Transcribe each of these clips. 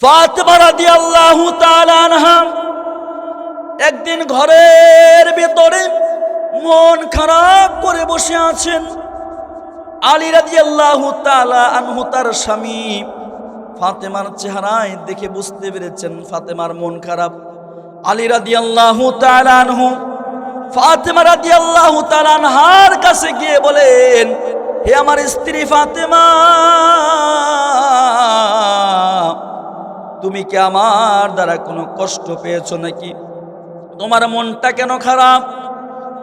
ফাতেমা রাদিয়াল্লাহু তাআলা আনহা একদিন ঘরের ভিতরে মন খারাপ করে বসে আছেন। আলী রাদিয়াল্লাহু তাআলা আনহু তার স্বামী ফাতেমার চেহারায় দেখে বুঝতে পেরেছেন ফাতেমার মন খারাপ। আলী রাদিয়াল্লাহু তাআলা আনহু ফাতেমা রাদিয়াল্লাহু তাআলা আনহার কাছে গিয়ে বলেন, হে আমার স্ত্রী ফাতেমা, তুমি কি আমার দ্বারা কোনো কষ্ট পেয়েছো নাকি? তোমার মনটা কেন খারাপ?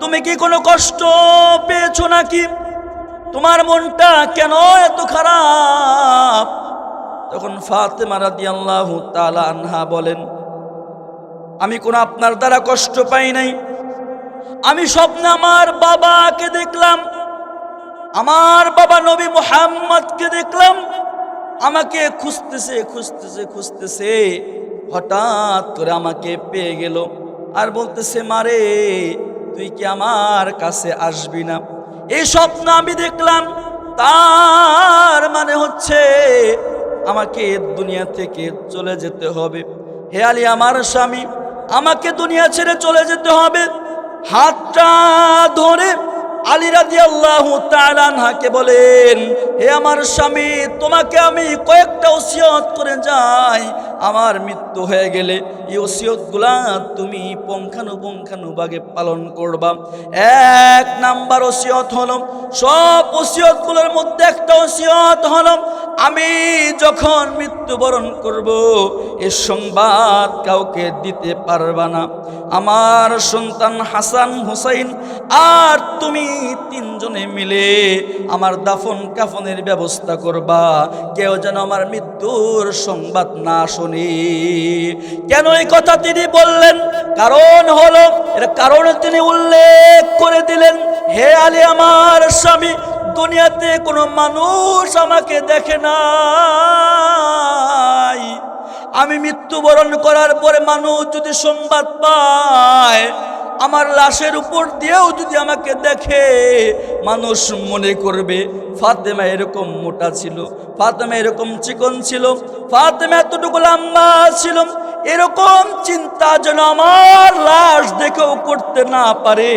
তুমি কি কোনো কষ্ট পেয়েছো নাকি? তোমার মনটা কেন এত খারাপ? তখন ফাতেমা রাদিয়াল্লাহু তাআলা আনহা বলেন, আমি কোনো আপনার দ্বারা কষ্ট পাই নাই। আমি স্বপ্নে আমার বাবাকে দেখলাম, আমার বাবা নবী মুহাম্মদকে দেখলাম, আমাকে খুঁজতেছে খুঁজতেছে খুঁজতেছে, হঠাৎ করে আমাকে পেয়ে গেল আর বলতেছে, মারে তুই কি আমার কাছে আসবি না? এই স্বপ্ন আমি দেখলাম, তার মানে হচ্ছে আমাকে দুনিয়া থেকে চলে যেতে হবে। হে আলী আমার স্বামী, আমাকে দুনিয়া ছেড়ে চলে যেতে হবে। হাতটা ধরে আলী রাদিয়াল্লাহু তাআলা আনহাকে বলেন, হে আমার স্বামী, তোমাকে আমি কয়েকটা ওসিয়ত করে যাই। আমার মৃত্যু হয়ে গেলে এই ওসিয়তগুলা তুমি পুঙ্খানুপুঙ্খানুভাবে পালন করবা। এক নাম্বার ওসিয়ত হলো, সব ওসিয়তগুলোর মধ্যে একটা ওসিয়ত হলো, আমি যখন মৃত্যুবরণ করব এ সংবাদ কাউকে দিতে পারবা না। আমার সন্তান হাসান হুসাইন আর তুমি তিনজনে মিলে আমার দাফন কাফনের ব্যবস্থা করবা, কেউ যেন আমার মৃত্যুর সংবাদ না শুনি। কেন এই কথা তিনি বললেন? কারণ হলো, এর কারণ তিনি উল্লেখ করে দিলেন, হে আলী আমার স্বামী, দুনিয়াতে কোনো মানুষ আমাকে দেখে নাই। আমি মৃত্যুবরণ করার পরে মানুষ যদি সংবাদ পায়, আমার লাশের উপর দিয়েও যদি আমাকে দেখে, মানুষ মনে করবে ফাতেমা এরকম মোটা ছিল, ফাতেমা এরকম চিকন ছিল, ফাতেমা এতটুকু লম্বা ছিল। এরকম চিন্তা যেন আমার লাশ দেখেও করতে না পারে,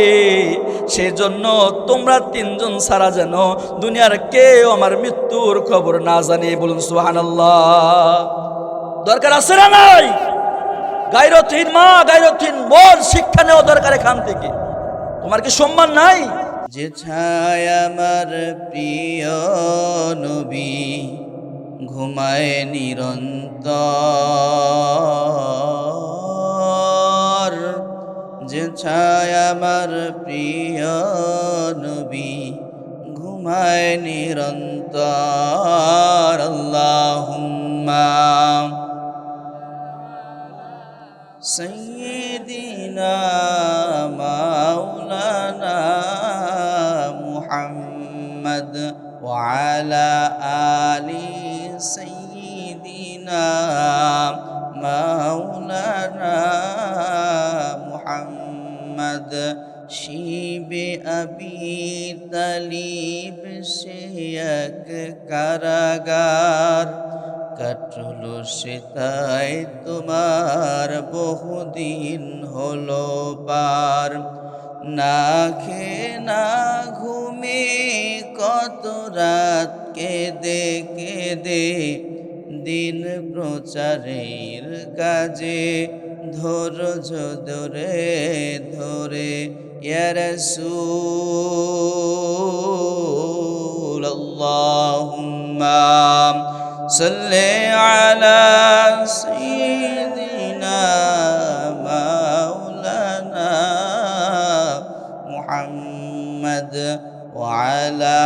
সেজন্য তোমরা তিনজন ছাড়া যেন দুনিয়ার কেউ আমার মৃত্যুর খবর না জানে। বলুন সুবহানাল্লাহ। দরকার আছে না নাই? গায়রতহীন মা, গায়রতহীন বোন শিক্ষা নেওয়া দরকার এখান থেকে। তোমার কি সম্মান নাই? যে ছায়া আমার প্রিয় নবী ঘুমায় নিরন্তর, যে ছায়া আমার প্রিয় নবী ঘুমায় নিরন্তর। আল্লাহুম্মা সাইয়্যিদিনা মাওলানা মুহাম্মদ ওয়া আলা আলি সাইয়্যিদিনা মাওলানা মুহাম্মদ। শিবে আবি তালিব সে এক কারাগার, কাটলো সে তাই তোমার বহুদিন হলো পার। না খেয়ে না ঘুমে কত রাত কেঁদে কেঁদে, দিন প্রচারের কাজে ধৈর্য ধরে ধরে। ইয়া রাসূল আল্লাহুম্মা সাল্লি আলা সাইয়্যিদিনা মাওলানা মুহাম্মদ ওয়া আলা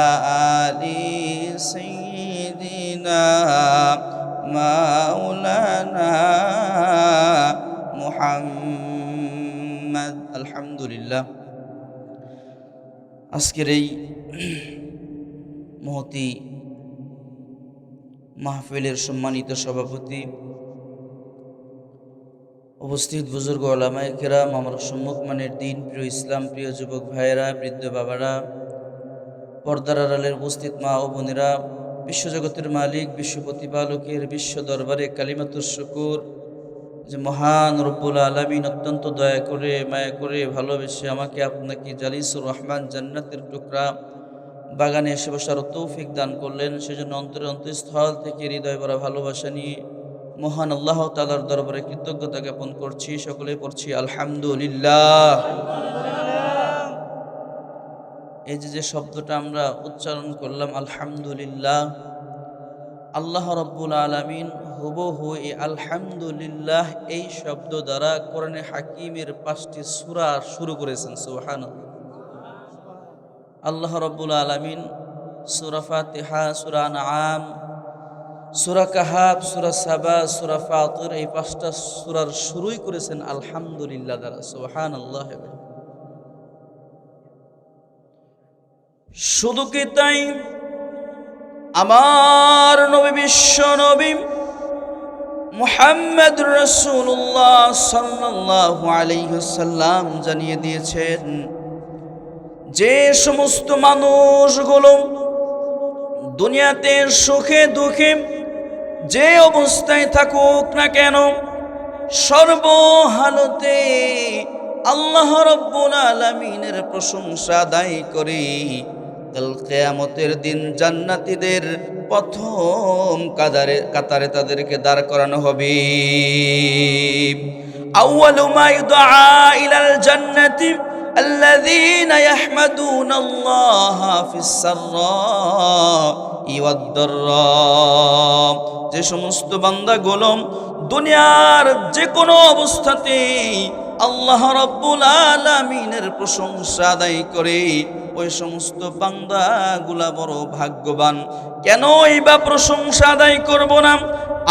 আলি সাইয়্যিদিনা মাওলানা মুহাম্মদ। আলহামদুলিল্লাহ, আজকের এই মহতি মাহফিলের সম্মানিত সভাপতি, উপস্থিত বুজুর্গ ওলামায়ে কেরাম, আমার সম্মুখ মানের দিন প্রিয় ইসলাম প্রিয় যুবক ভাইয়েরা, বৃদ্ধ বাবারা, পর্দার আড়ালের উপস্থিত মা ও বোনেরা, বিশ্বজগতের মালিক, বিশ্ব প্রতিপালকের বিশ্ব দরবারে কালিমাতুর শুকুর যে মহান রব্বুল আলামিন অত্যন্ত দয়া করে, মায়া করে, ভালোবেসে আমাকে আপনাকে জালিসুর রহমান জান্নাতের টুকরা বাগানে এসে বসার তৌফিক দান করলেন। সেজন্য অন্তঃস্থল থেকে হৃদয় ভরা ভালোবাসা নিয়ে মহান আল্লাহ তাআলার দরবারে কৃতজ্ঞতা জ্ঞাপন করছি। সকলে পড়ছি আলহামদুলিল্লাহ। এই যে শব্দটা আমরা উচ্চারণ করলাম আলহামদুলিল্লাহ, আল্লাহ রাব্বুল আলামিন হুবহু এই আলহামদুলিল্লাহ এই শব্দ দ্বারা কোরআনে হাকিমের 5টি সূরা শুরু করেছেন। সুবহানাল্লাহ। আল্লাহ রাব্বুল আলামিন সূরা ফাতিহা, সূরা আনআম, সূরা কাহাফ, সূরা সাবা, সূরা ফাতির এই 5টা সূরার শুরুই করেছেন আলহামদুলিল্লাহ দ্বারা। সুবহানাল্লাহ। শুধু কি তাই, আমার নবী বিশ্ব নবী মুহাম্মদ রাসূলুল্লাহ সাল্লাল্লাহু আলাইহি ওয়াসাল্লাম জানিয়ে দিয়েছেন, যে সমস্ত মানুষগুলো দুনিয়াতে সুখে দুঃখে যে অবস্থায় থাকুক না কেন, সর্বহালতে আল্লাহ রাব্বুল আলামিনের প্রশংসা আদায় করে কাল কিয়ামতের দিন জান্নাতীদের প্রথম কাতারে তাদেরকে দাঁড় করানো হবে। আউয়ালু মা ইউদআ ইলাল জান্নাতি আল্লাযীনা ইয়াহমাদুনা আল্লাহা ফিস সাররাই ওয়াদ দাররা। যে সমস্ত বান্দাগুলো দুনিয়ার যে কোনো অবস্থাতেই আল্লাহ রাব্বুল আলামিনের প্রশংসা আদায় করে, ওই সমস্ত বান্দাগুলা বড় ভাগ্যবান। কেনই বা প্রশংসা আদায় করব না?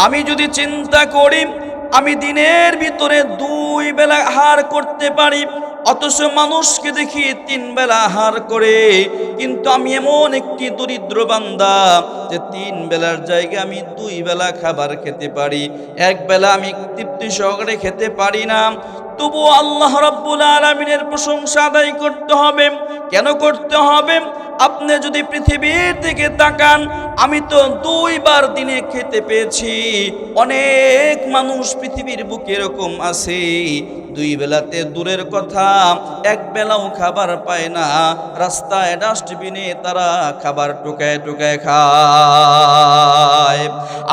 আমি যদি চিন্তা করি, আমি দিনের ভিতরে 2 বেলা আহার করতে পারি, অথচ মানুষকে দেখি 3 বেলা আহার করে। কিন্তু আমি এমন একটি দরিদ্র বান্দা যে 3 বেলার জায়গায় আমি 2 বেলা খাবার খেতে পারি, 1 বেলা আমি তৃপ্তি সহকারে খেতে পারি না। তবু আল্লাহ রাব্বুল আলামিনের প্রশংসা আদায় করতে হবে। কেন করতে হবে? আপনি যদি পৃথিবীর দিকে তাকান, আমি তো 2 বার দিনে খেতে পেয়েছি। অনেক মানুষ পৃথিবীর বুকে এরকম আছে, 2 বেলাতে দূরের কথা 1 বেলাও খাবার পায় না। রাস্তায় ডাস্টবিনে তারা খাবার টোকায় টোকায় খায়।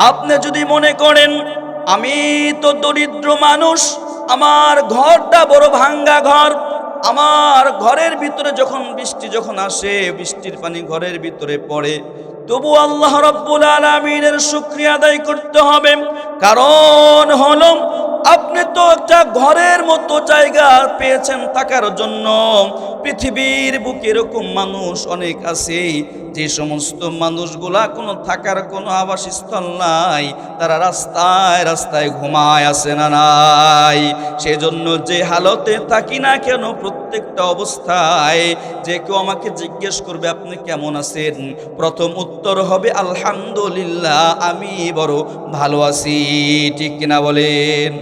আপনি যদি মনে করেন আমি তো দরিদ্র মানুষ, আমার ঘরটা বড় ভাঙ্গা ঘর, আমার ঘরের ভিতরে যখন বৃষ্টি যখন আসে, বৃষ্টির পানি ঘরের ভিতরে পড়ে, তবু আল্লাহ রাব্বুল আলামিনের শুকরিয়া আদায় করতে হবে। কারণ হলো আপনি তো একটা ঘরের মতো জায়গা পেয়েছেন থাকার জন্য। পৃথিবীর বুকে এরকম মানুষ অনেক আছে, যে সমস্ত মানুষগুলা কোনো থাকার কোনো আবাসস্থল নাই, তারা রাস্তায় রাস্তায় ঘুমায়, আছে না নাই? সেজন্য যে হালতে থাকি না কেন, প্রত্যেকটা অবস্থায় যে কেউ আমাকে জিজ্ঞেস করবে আপনি কেমন আছেন, প্রথম উত্তর হবে আলহামদুলিল্লাহ, আমি বড় ভালো আছি। ঠিক কিনা বলেন?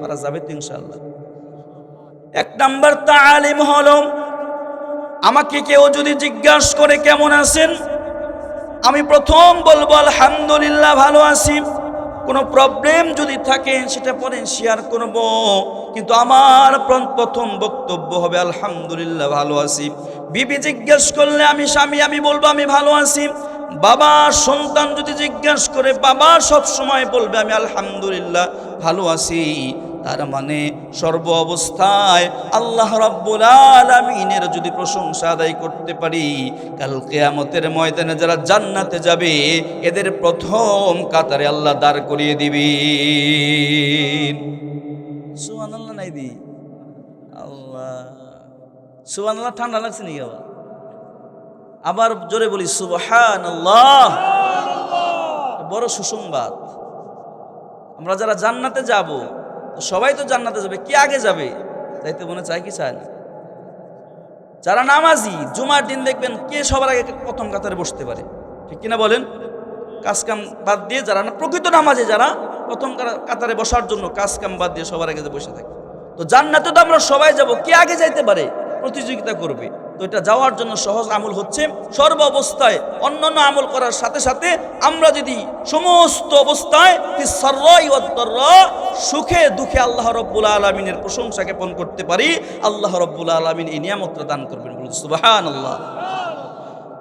পারা যাবে তো ইনশাআল্লাহ। 1 নাম্বার তালিম হলো, আমাকে কেউ যদি জিজ্ঞাসা করে কেমন আছেন, আমি প্রথম বলবো আলহামদুলিল্লাহ ভালো আছি। কোনো প্রবলেম যদি থাকে সেটা পরে শেয়ার করব, কিন্তু আমার প্রথম বক্তব্য হবে আলহামদুলিল্লাহ ভালো আছি। বিবি জিজ্ঞেস করলে আমি স্বামী, আমি বলবো আমি ভালো আছি। বাবা সন্তান যদি জিজ্ঞেস করে, বাবা সব সময় বলবে আমি আলহামদুলিল্লাহ ভালো আছি। তার মানে সর্ব অবস্থায় আল্লাহ রাব্বুল আলামিনের যদি প্রশংসা আদায় করতে পারি, কাল কিয়ামতের ময়দানে যারা জান্নাতে যাবে এদের প্রথম কাতারে আল্লাহ দাঁড় করিয়ে দিবেন। সুবহানাল্লাহ নাই দি আল্লাহ, সুবহানাল্লাহ। ঠান্ডা লাগছে নাকি? আবার জোরে বলি সুবহানাল্লাহ। বড় সুসংবাদ। আমরা যারা জান্নাতে যাব, সবাই তো জান্নাতে যাবে, কে আগে যাবে? যাইতে মনে চায় কি চায় না? যারা নামাজি, জুমার দিন দেখবেন কে সবার আগে প্রথম কাতারে বসতে পারে, ঠিক কিনা বলেন? কাজকাম বাদ দিয়ে যারা না প্রকৃত নামাজি, যারা প্রথম কাতারে বসার জন্য কাজকাম বাদ দিয়ে সবার আগে বসে থাকে। তো জান্নাতে তো আমরা সবাই যাব, কে আগে যাইতে পারে? প্রতিযোগিতা করবে। তো এটা যাওয়ার জন্য সহজ আমল হচ্ছে সর্ব অবস্থায় অন্যান্য আমল করার সাথে সাথে আমরা যদি সমস্ত অবস্থায় সুখে দুঃখে আল্লাহ রাব্বুল আলামিনের প্রশংসা জ্ঞাপন করতে পারি, আল্লাহ রাব্বুল আলামিন এই নিয়ামতটা দান করবেন। বলুন সুবহানাল্লাহ।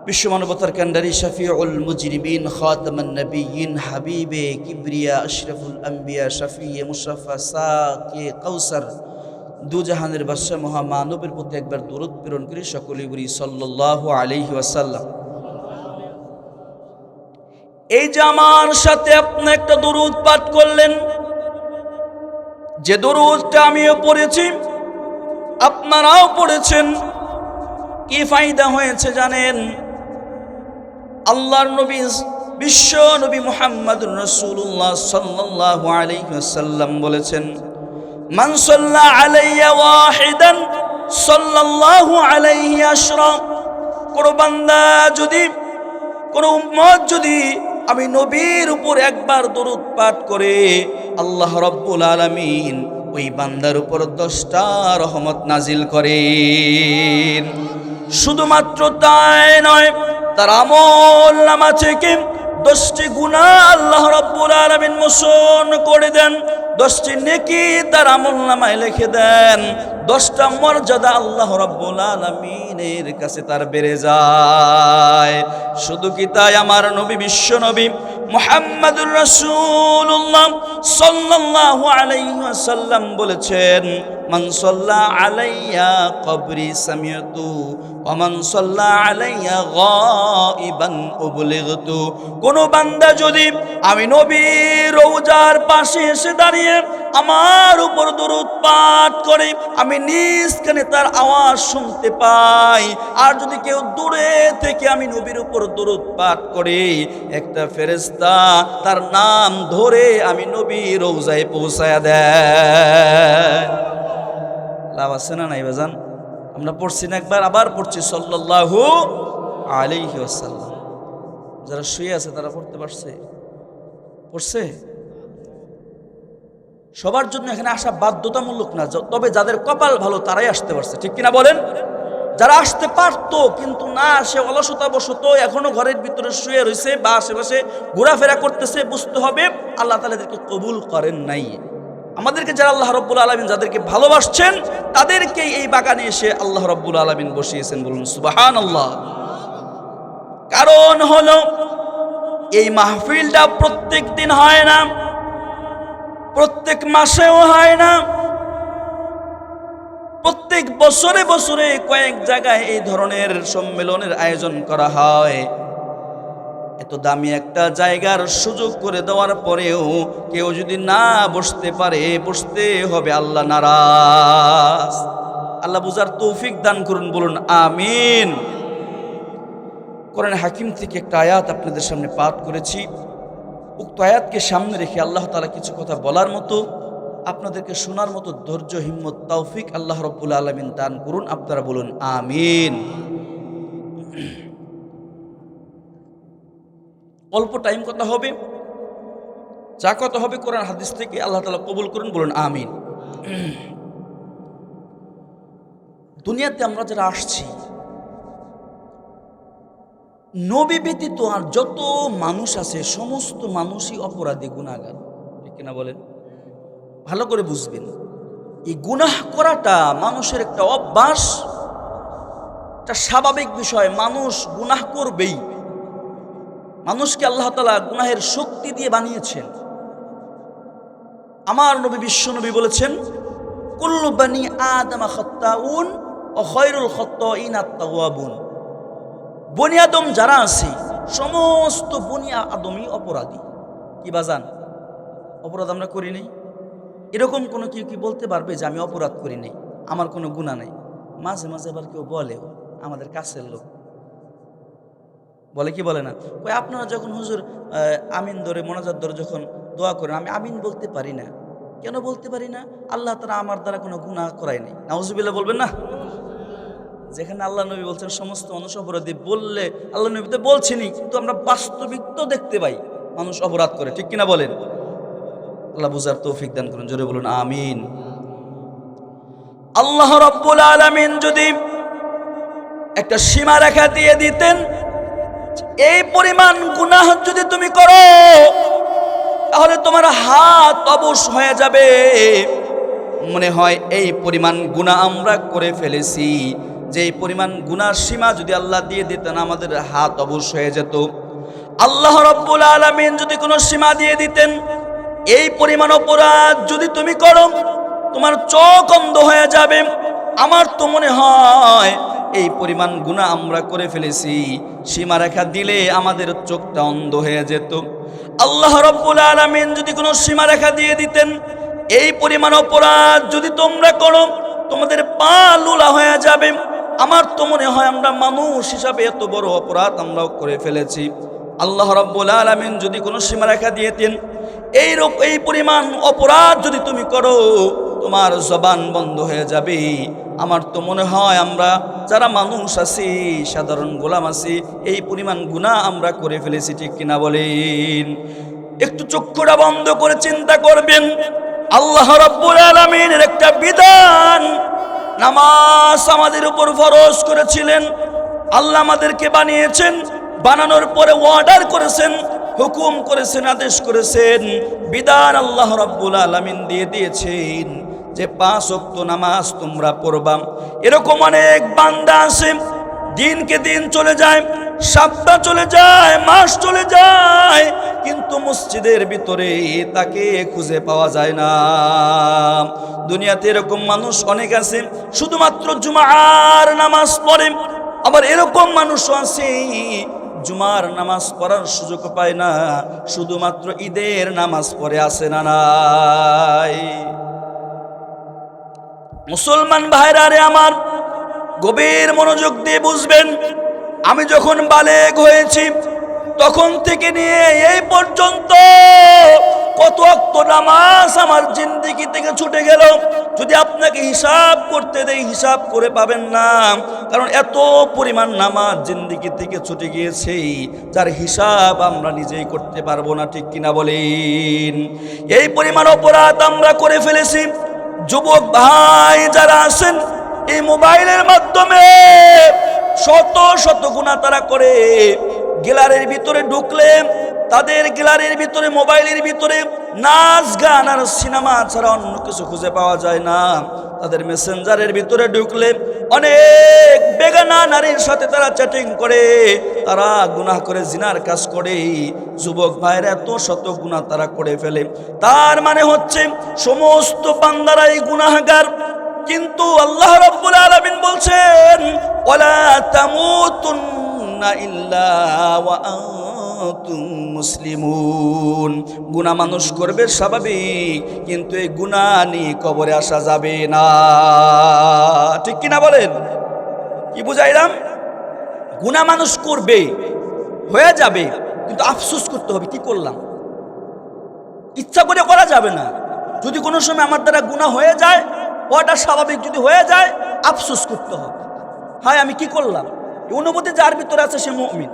বিশ্ব মানবতার কান্ডারি শফিউল মুজরিমিন খাতামান নবিয়্যিন হাবিবে কিবরিয়া আশরাফুল আম্বিয়া শফিয়ে মুশাফা সাকি কাউসার দুজাহানের বাদশা মহামানবের প্রতি একবার দরুদ প্রেরণ করি সকলে বলি সাল্লাল্লাহু আলাইহি ওয়াসাল্লাম। এই যে আমার সাথে আপনি একটা দরুদ পাঠ করলেন, যে দরুদটা আমিও পড়েছি আপনারাও পড়েছেন, কি ফায়দা হয়েছে জানেন? আল্লাহর নবী বিশ্ব নবী মুহাম্মদুর রাসূলুল্লাহ সাল্লাল্লাহু আলাইহি ওয়াসাল্লাম বলেছেন, মান সাল্লা আলাইয়া ওয়াহিদান সাল্লাল্লাহু আলাইহি আশরা। কোন বান্দা যদি, কোন উম্মত যদি আমি নবীর উপর একবার দরুদ পাঠ করে, আল্লাহ রাব্বুল আলামিন ওই বান্দার উপর 10টা রহমত নাজিল করেন। শুধুমাত্র তাই নয়, তার আমল নামা থেকে 10টি গুনাহ আল্লাহ রাব্বুল আলামিন মোচন করে দেন, 10টি নেকি তার আমল নামায় লিখে দেন, 10টা মর্যাদা আল্লাহ রাব্বুল আলামিনের কাছে তার বেড়ে যায়। শুধু কি তাই, আমার নবী বিশ্ব নবী মুহাম্মদুর রাসূলুল্লাহ সাল্লাল্লাহু আলাইহি ওয়াসাল্লাম বলেছেন, মান সাল্লা আলাইয়া কবরি সামিয়তু ওয়া মান সাল্লা আলাইয়া গায়িবান উবলিগতু। কোন বান্দা যদি আমি নবীর রওজার পাশে এসে দাঁড়িয়ে আমার উপর দরুদ পাঠ করে, আমি নিজ কানে তার আওয়াজ শুনতে পাই, আর যদি কেউ দূরে থেকে আমি নবীর উপর দরুদ পাঠ করে, একটা ফেরেশতা তার নাম ধরে আমি নবীর রওজায় পৌঁছায়া দেয়। লাভ আছে না নাই বাজান? আমরা পড়ছি না একবার, আবার পড়ছি সাল্লাল্লাহু আলাইহি ওয়াসাল্লাম। যারা শুয়ে আছে তারা পড়তে পারছে? পড়ছে? সবার জন্য এখানে আসা বাধ্যতামূলক না, তবে যাদের কপাল ভালো তারাই আসতে পারছে, ঠিক কিনা বলেন? যারা আসতে পারতো কিন্তু না আসে, অলসতা বশত এখনো ঘরের ভিতরে শুয়ে রয়েছে বা আশেপাশে ঘোরাফেরা করতেছে, বুঝতে হবে আল্লাহ তাআলা এদেরকে কবুল করেন নাই। আমাদেরকে যারা আল্লাহ রাব্বুল আলামিন যাদেরকে ভালোবাসছেন তাদেরকে এই বাগানে এসে আল্লাহ রাব্বুল আলামিন বসিয়েছেন। বলুন সুবহানাল্লাহ। কারণ হলো এই মাহফিলটা প্রত্যেক দিন হয় না, প্রত্যেক মাসেও হয় না, প্রত্যেক বছরে বছরে কয়েক জায়গায় এই ধরনের সম্মেলনের আয়োজন করা হয়। এত দামি একটা জায়গার সুযোগ করে দেওয়ার পরেও কেউ যদি না বসতে পারে, বসতে হবে আল্লাহ নারাজ। আল্লাহ বুঝার তৌফিক দান করুন, বলুন আমিন। কোরআন হাকিম থেকে একটা আয়াত আপনাদের সামনে পাঠ করেছি। উক্ত আয়াতকে সামনে রেখে আল্লাহ তাআলা কিছু কথা বলার মতো, আপনাদেরকে শোনার মতো ধৈর্য, হিম্মত, তৌফিক আল্লাহ রাব্বুল আলামিন দান করুন। আপনারা বলুন আমিন। অল্প টাইম কথা হবে, যা কথা হবে কোরআন হাদিস থেকে আল্লাহ তাআলা কবুল করুন, বলুন আমিন। দুনিয়াতে আমরা যারা আসছি, নবী ব্যতীত আর যত মানুষ আছে সমস্ত মানুষই অপরাধী, গুনাহগার, ঠিক কিনা বলেন? ভালো করে বুঝবেন, এই গুনাহ করাটা মানুষের একটা অভ্যাস, একটা স্বাভাবিক বিষয়। মানুষ গুনাহ করবেই। মানুষকে আল্লাহ তাআলা গুনাহের শক্তি দিয়ে বানিয়েছেন। আমার নবী বিশ্ব নবী বলেছেন, কুল্লু বানি আদম খাত্তাউন ওয়া খায়রুল খাত্তাইন আত-তাওয়াবুন। বনি আদম যারা আছে সমস্ত বনি আদমই অপরাধী। কি বাজান? অপরাধ আমরা করি নাই? এরকম কোনো কেউ কি বলতে পারবে যে আমি অপরাধ করি নাই, আমার কোনো গুনাহ নাই? মাঝে মাঝে আবার কেউ বলে, আমাদের কাছের লোক বলে, কি বলে না, ওই আপনারা যখন হুজুর আমিন ধরে মোনাজাত ধরে যখন দোয়া করেন, আমি আমিন বলতে পারি না। কেন বলতে পারি না? আল্লাহ তাআলা আমার দ্বারা কোনো গুনাহ করায় নাই। নাউজুবিল্লাহ বলবেন না? যেখানে আল্লাহ নবী বলছেন সমস্ত মানুষ অপরাধী, বললে আল্লাহ নবী তো বলছেনই, কিন্তু আমরা বাস্তবিক তো দেখতে পাই মানুষ অপরাধ করে, ঠিক কিনা বলেন? আল্লাহ বুঝার তৌফিক দান করুন, জোরে বলুন আমিন। আল্লাহ রাব্বুল আলামিন যদি একটা সীমা রেখা দিয়ে দিতেন, এই পরিমাণ গুনাহ যদি তুমি করো তাহলে তোমার হাত অবশ হয়ে যাবে। মনে হয় এই পরিমাণ গুনাহ আমরা করে ফেলেছি, যে এই পরিমাণ গুনার সীমা যদি আল্লাহ দিয়ে দিতেন আমাদের হাত অবশ হয়ে যেত। আল্লাহ রাব্বুল আলামিন যদি কোনো সীমা দিয়ে দিতেন, এই পরিমাণ অপরাধ যদি তুমি করো তোমার চোখ অন্ধ হয়ে যাবে। আমার তো মনে হয় এই পরিমাণ গুনাহ আমরা করে ফেলেছি, সীমারেখা দিলে আমাদের চোখটা অন্ধ হয়ে যেত। আল্লাহ রাব্বুল আলামিন যদি কোনো সীমারেখা দিয়ে দিতেন, এই পরিমাণ অপরাধ যদি তোমরা করো তোমাদের পা লুলা হয়ে যাবে। আমার তো মনে হয় আমরা মানুষ হিসাবে এত বড় অপরাধ আমরাও করে ফেলেছি। আল্লাহ রাব্বুল আলামিন যদি কোনো সীমারেখা দিয়েতেন, এই পরিমাণ অপরাধ যদি তুমি করো তোমার জবান বন্ধ হয়ে যাবে। আমার তো মনে হয় আমরা যারা মানুষ আছি, সাধারণ গোলাম আছি, এই পরিমাণ গুনাহ আমরা করে ফেলেছি, ঠিক কিনা বলেন? একটু চক্ষুটা বন্ধ করে চিন্তা করবেন। আল্লাহ রাব্বুল আলামিনের একটা বিধান, নামাজ আমাদের উপর ফরজ করেছিলেন। আল্লাহ আমাদেরকে বানিয়েছেন, বানানোর পরে অর্ডার করেছেন, হুকুম করেছেন, আদেশ করেছেন, বিধান আল্লাহ রাব্বুল আলামিন দিয়ে দিয়েছেন যে 5 ওয়াক্ত নামাজ তোমরা পড়বা। এরকম অনেক বান্দা আছে, দিনকে দিন চলে যায়, সপ্তাহ চলে যায়, মাস চলে যায়, কিন্তু মসজিদের ভিতরে তাকে খুঁজে পাওয়া যায় না। দুনিয়াতে এরকম মানুষ অনেক আছে, শুধুমাত্র জুমার নামাজ পড়ে। আবার এরকম মানুষও আছে জুমার নামাজ পড়ার সুযোগ পায় না, শুধুমাত্র ঈদের নামাজ পড়ে, আসে না নাই? মুসলমান ভাইরা রে আমার, গভীর মনোযোগ দিয়ে বুঝবেন। আমি যখন বালেগ হয়েছি তখন থেকে নিয়ে এই পর্যন্ত কত ওয়াক্ত নামাজ আমার জিন্দেগি থেকে ছুটে গেল, যদি আপনাকে হিসাব করতে দেই হিসাব করে পাবেন না। কারণ এত পরিমাণ নামাজ জিন্দেগি থেকে ছুটে গিয়েছে যার হিসাব আমরা নিজেই করতে পারবো না, ঠিক কিনা বলেন? এই পরিমাণ অপরাধ আমরা করে ফেলেছি। যুবক ভাই যারা আছেন, এই মোবাইলের মাধ্যমে শত শত গুনাহ তারা করে। গ্যালারির ভিতরে ঢুকলে তাদের গ্যালারির ভিতরে, মোবাইলের ভিতরে নাচ গান আর সিনেমা ছাড়া অন্য কিছু খুঁজে পাওয়া যায় না। তাদের মেসেঞ্জারের ভিতরে ঢুকলে অনেক বেগানা নারীর সাথে তারা চ্যাটিং করে, তারা গুনাহ করে, জিনার কাজ করে। যুবক ভাইরা এত শত গুনাহ তারা করে ফেলে। তার মানে হচ্ছে সমস্ত বান্দারাই গুনাহগার, কিন্তু আল্লাহ রাব্বুল আলামিন বলছেন ওয়ালা তামুতুন্না ইল্লা ওয়া আনতুম মুসলিমুন। গুনাহ মানুষ করবে স্বাভাবিক, কিন্তু এই গুনাহ নিয়ে কবরে আসা যাবে না, ঠিক কিনা বলেন? কি বুঝাইলাম? গুনাহ মানুষ করবে, হয়ে যাবে, কিন্তু আফসোস করতে হবে কি করলাম। ইচ্ছা করে করা যাবে না। যদি কোনো সময় আমার দ্বারা গুনাহ হয়ে যায়, ওটা স্বাভাবিক, যদি হয়ে যায় আফসোস করতে হবে, হায় আমি কি করলাম। এই অনুভূতি যার ভিতরে আছে সে মুমিন।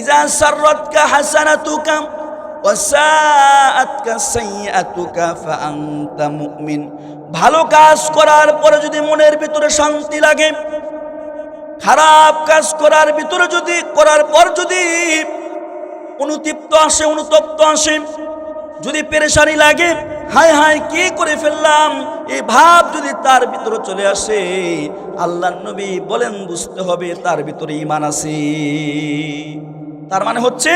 ইজা সাররাতকা হাসানাতুকা ওয়া সাআতকা সাইয়্যাতুকা ফাআনতা মুমিন। ভালো কাজ করার পরে যদি মনের ভিতরে শান্তি লাগে, খারাপ কাজ করার ভিতরে যদি, করার পর যদি অনুতপ্ত আসে, যদি পেরেশানি লাগে, হায় হায় কি করে ফেললাম, এই ভাব যদি তার ভিতরে চলে আসে, আল্লাহর নবী বলেন বুঝতে হবে তার ভিতরে ঈমান আছে। তার মানে হচ্ছে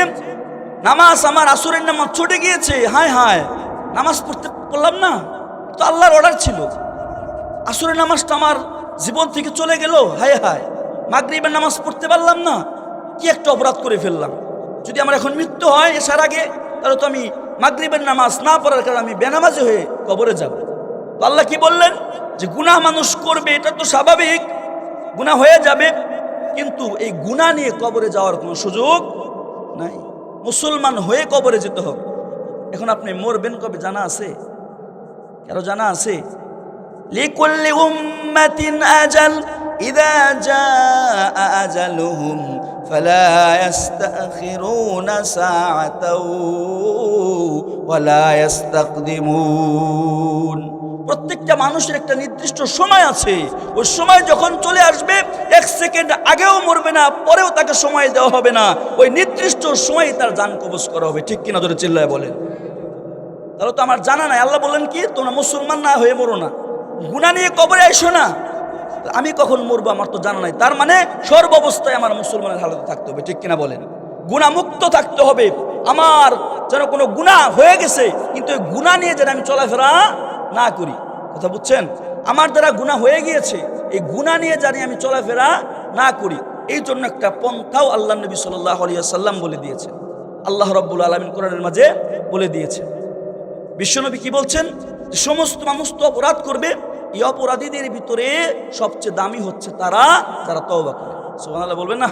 নামাজ, আমার আসরের নামাজ ছুটে গিয়েছে, হায় হায় নামাজ পড়তে পারলাম না, তো আল্লাহর অর্ডার ছিল। আসরের নামাজটা আমার জীবন থেকে চলে গেল, হায় হায় মাগরিবের নামাজ পড়তে পারলাম না, কি একটা অপরাধ করে ফেললাম। যদি আমার এখন মৃত্যু হয় এসার আগে, তাহলে তো আমি মাগরিবের নামাজ না পড়ার কারণে আমি বেনামাজি হয়ে কবরে যাব। তো আল্লাহ কি বললেন যে গুনাহ মানুষ করবে, এটা তো স্বাভাবিক, গুনাহ হয়ে যাবে, কিন্তু এই গুনাহ নিয়ে কবরে যাওয়ার কোনো সুযোগ নাই। মুসলমান হয়ে কবরে যেতে হবে। এখন আপনি মরবেন কবে জানা আছে? কারো জানা আছে? লিকুল্লি উম্মাতিন আজাল ইযা জাআ আজালুহুম ফালা ইস্তাখিরুনা সাআতাও ওয়ালা ইস্তাকদিমুন। প্রত্যেকটা মানুষের একটা নির্দিষ্ট সময় আছে, ওই সময় যখন চলে আসবে 1 সেকেন্ড আগেও মরবে না, পরেও তাকে সময় দেওয়া হবে না, ওই নির্দিষ্ট সময় তার জান কবজ করা হবে। ঠিক কিনা ধরে চিল্লায় বলেন। তাহলে তো আমার জানা নাই, আল্লাহ বলেন কি তোমরা মুসলমান না হয়ে মরো না, গুনাহ নিয়ে কবরে এসো না। আমি কখন মরবো আমার তো জানা নাই, তার মানে সর্বাবস্থায় আমার মুসলমানের হালতে থাকতে হবে। ঠিক কিনা বলেন। গুনাহ মুক্ত থাকতে হবে, আমার যেন কোনো গুনাহ হয়ে গেছে কিন্তু ওই গুনাহ নিয়ে যেন আমি চলাফেরা না করি। কথা বুঝছেন? আমার দ্বারা গুনাহ হয়ে গিয়েছে, এই গুনাহ নিয়ে জানি আমি চলাফেরা না করি। এই জন্য একটা পন্থাও আল্লাহ নবী সাল্লাল্লাহু আলাইহি ওয়াসাল্লাম বলে দিয়েছেন, আল্লাহ রাব্বুল আলামিন কোরআনের মাঝে বলে দিয়েছেন। বিশ্বনবী কি বলছেন? সমস্ত মানুষ তো অপরাধ করবে, এই অপরাধীদের ভিতরে সবচেয়ে দামি হচ্ছে তারা যারা তওবা করে। সুবহানাল্লাহ বলবেন না?